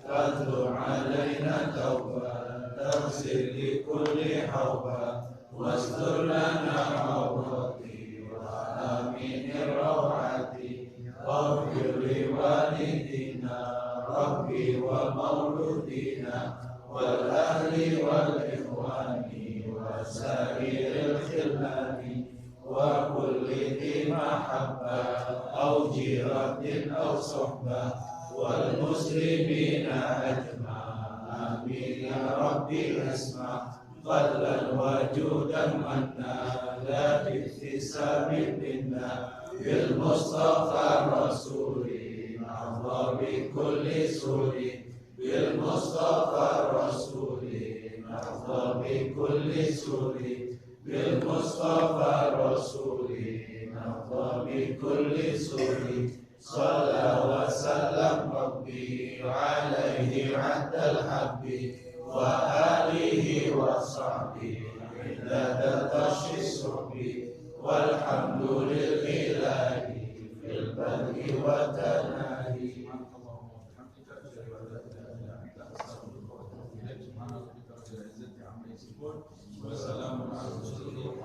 واتب علينا توبة تغسل لكل حوبة واستر لنا عوراتي وآمين روعتي واغفر لوالدينا ربي ومولودينا والأهل والإخوان وسائر الخلان وكل ذي محبة أو جيرة أو صحبة والمسلمين أجمع آمين يا ربي اسمع فضلا وجودا منا لا باكتساب منا بالمصطفى الرسول نحظى بكل سور بالمصطفى الرسول نحظى بكل سور بالمصطفى الرسول نحظى بكل سور صلى وسلم ربي عليه عد الحب وآله وصحبه عدد طش الصحب والحمد لله في البدء والتناهي. Wassalamualaikum warahmatullahi wabarakatuh.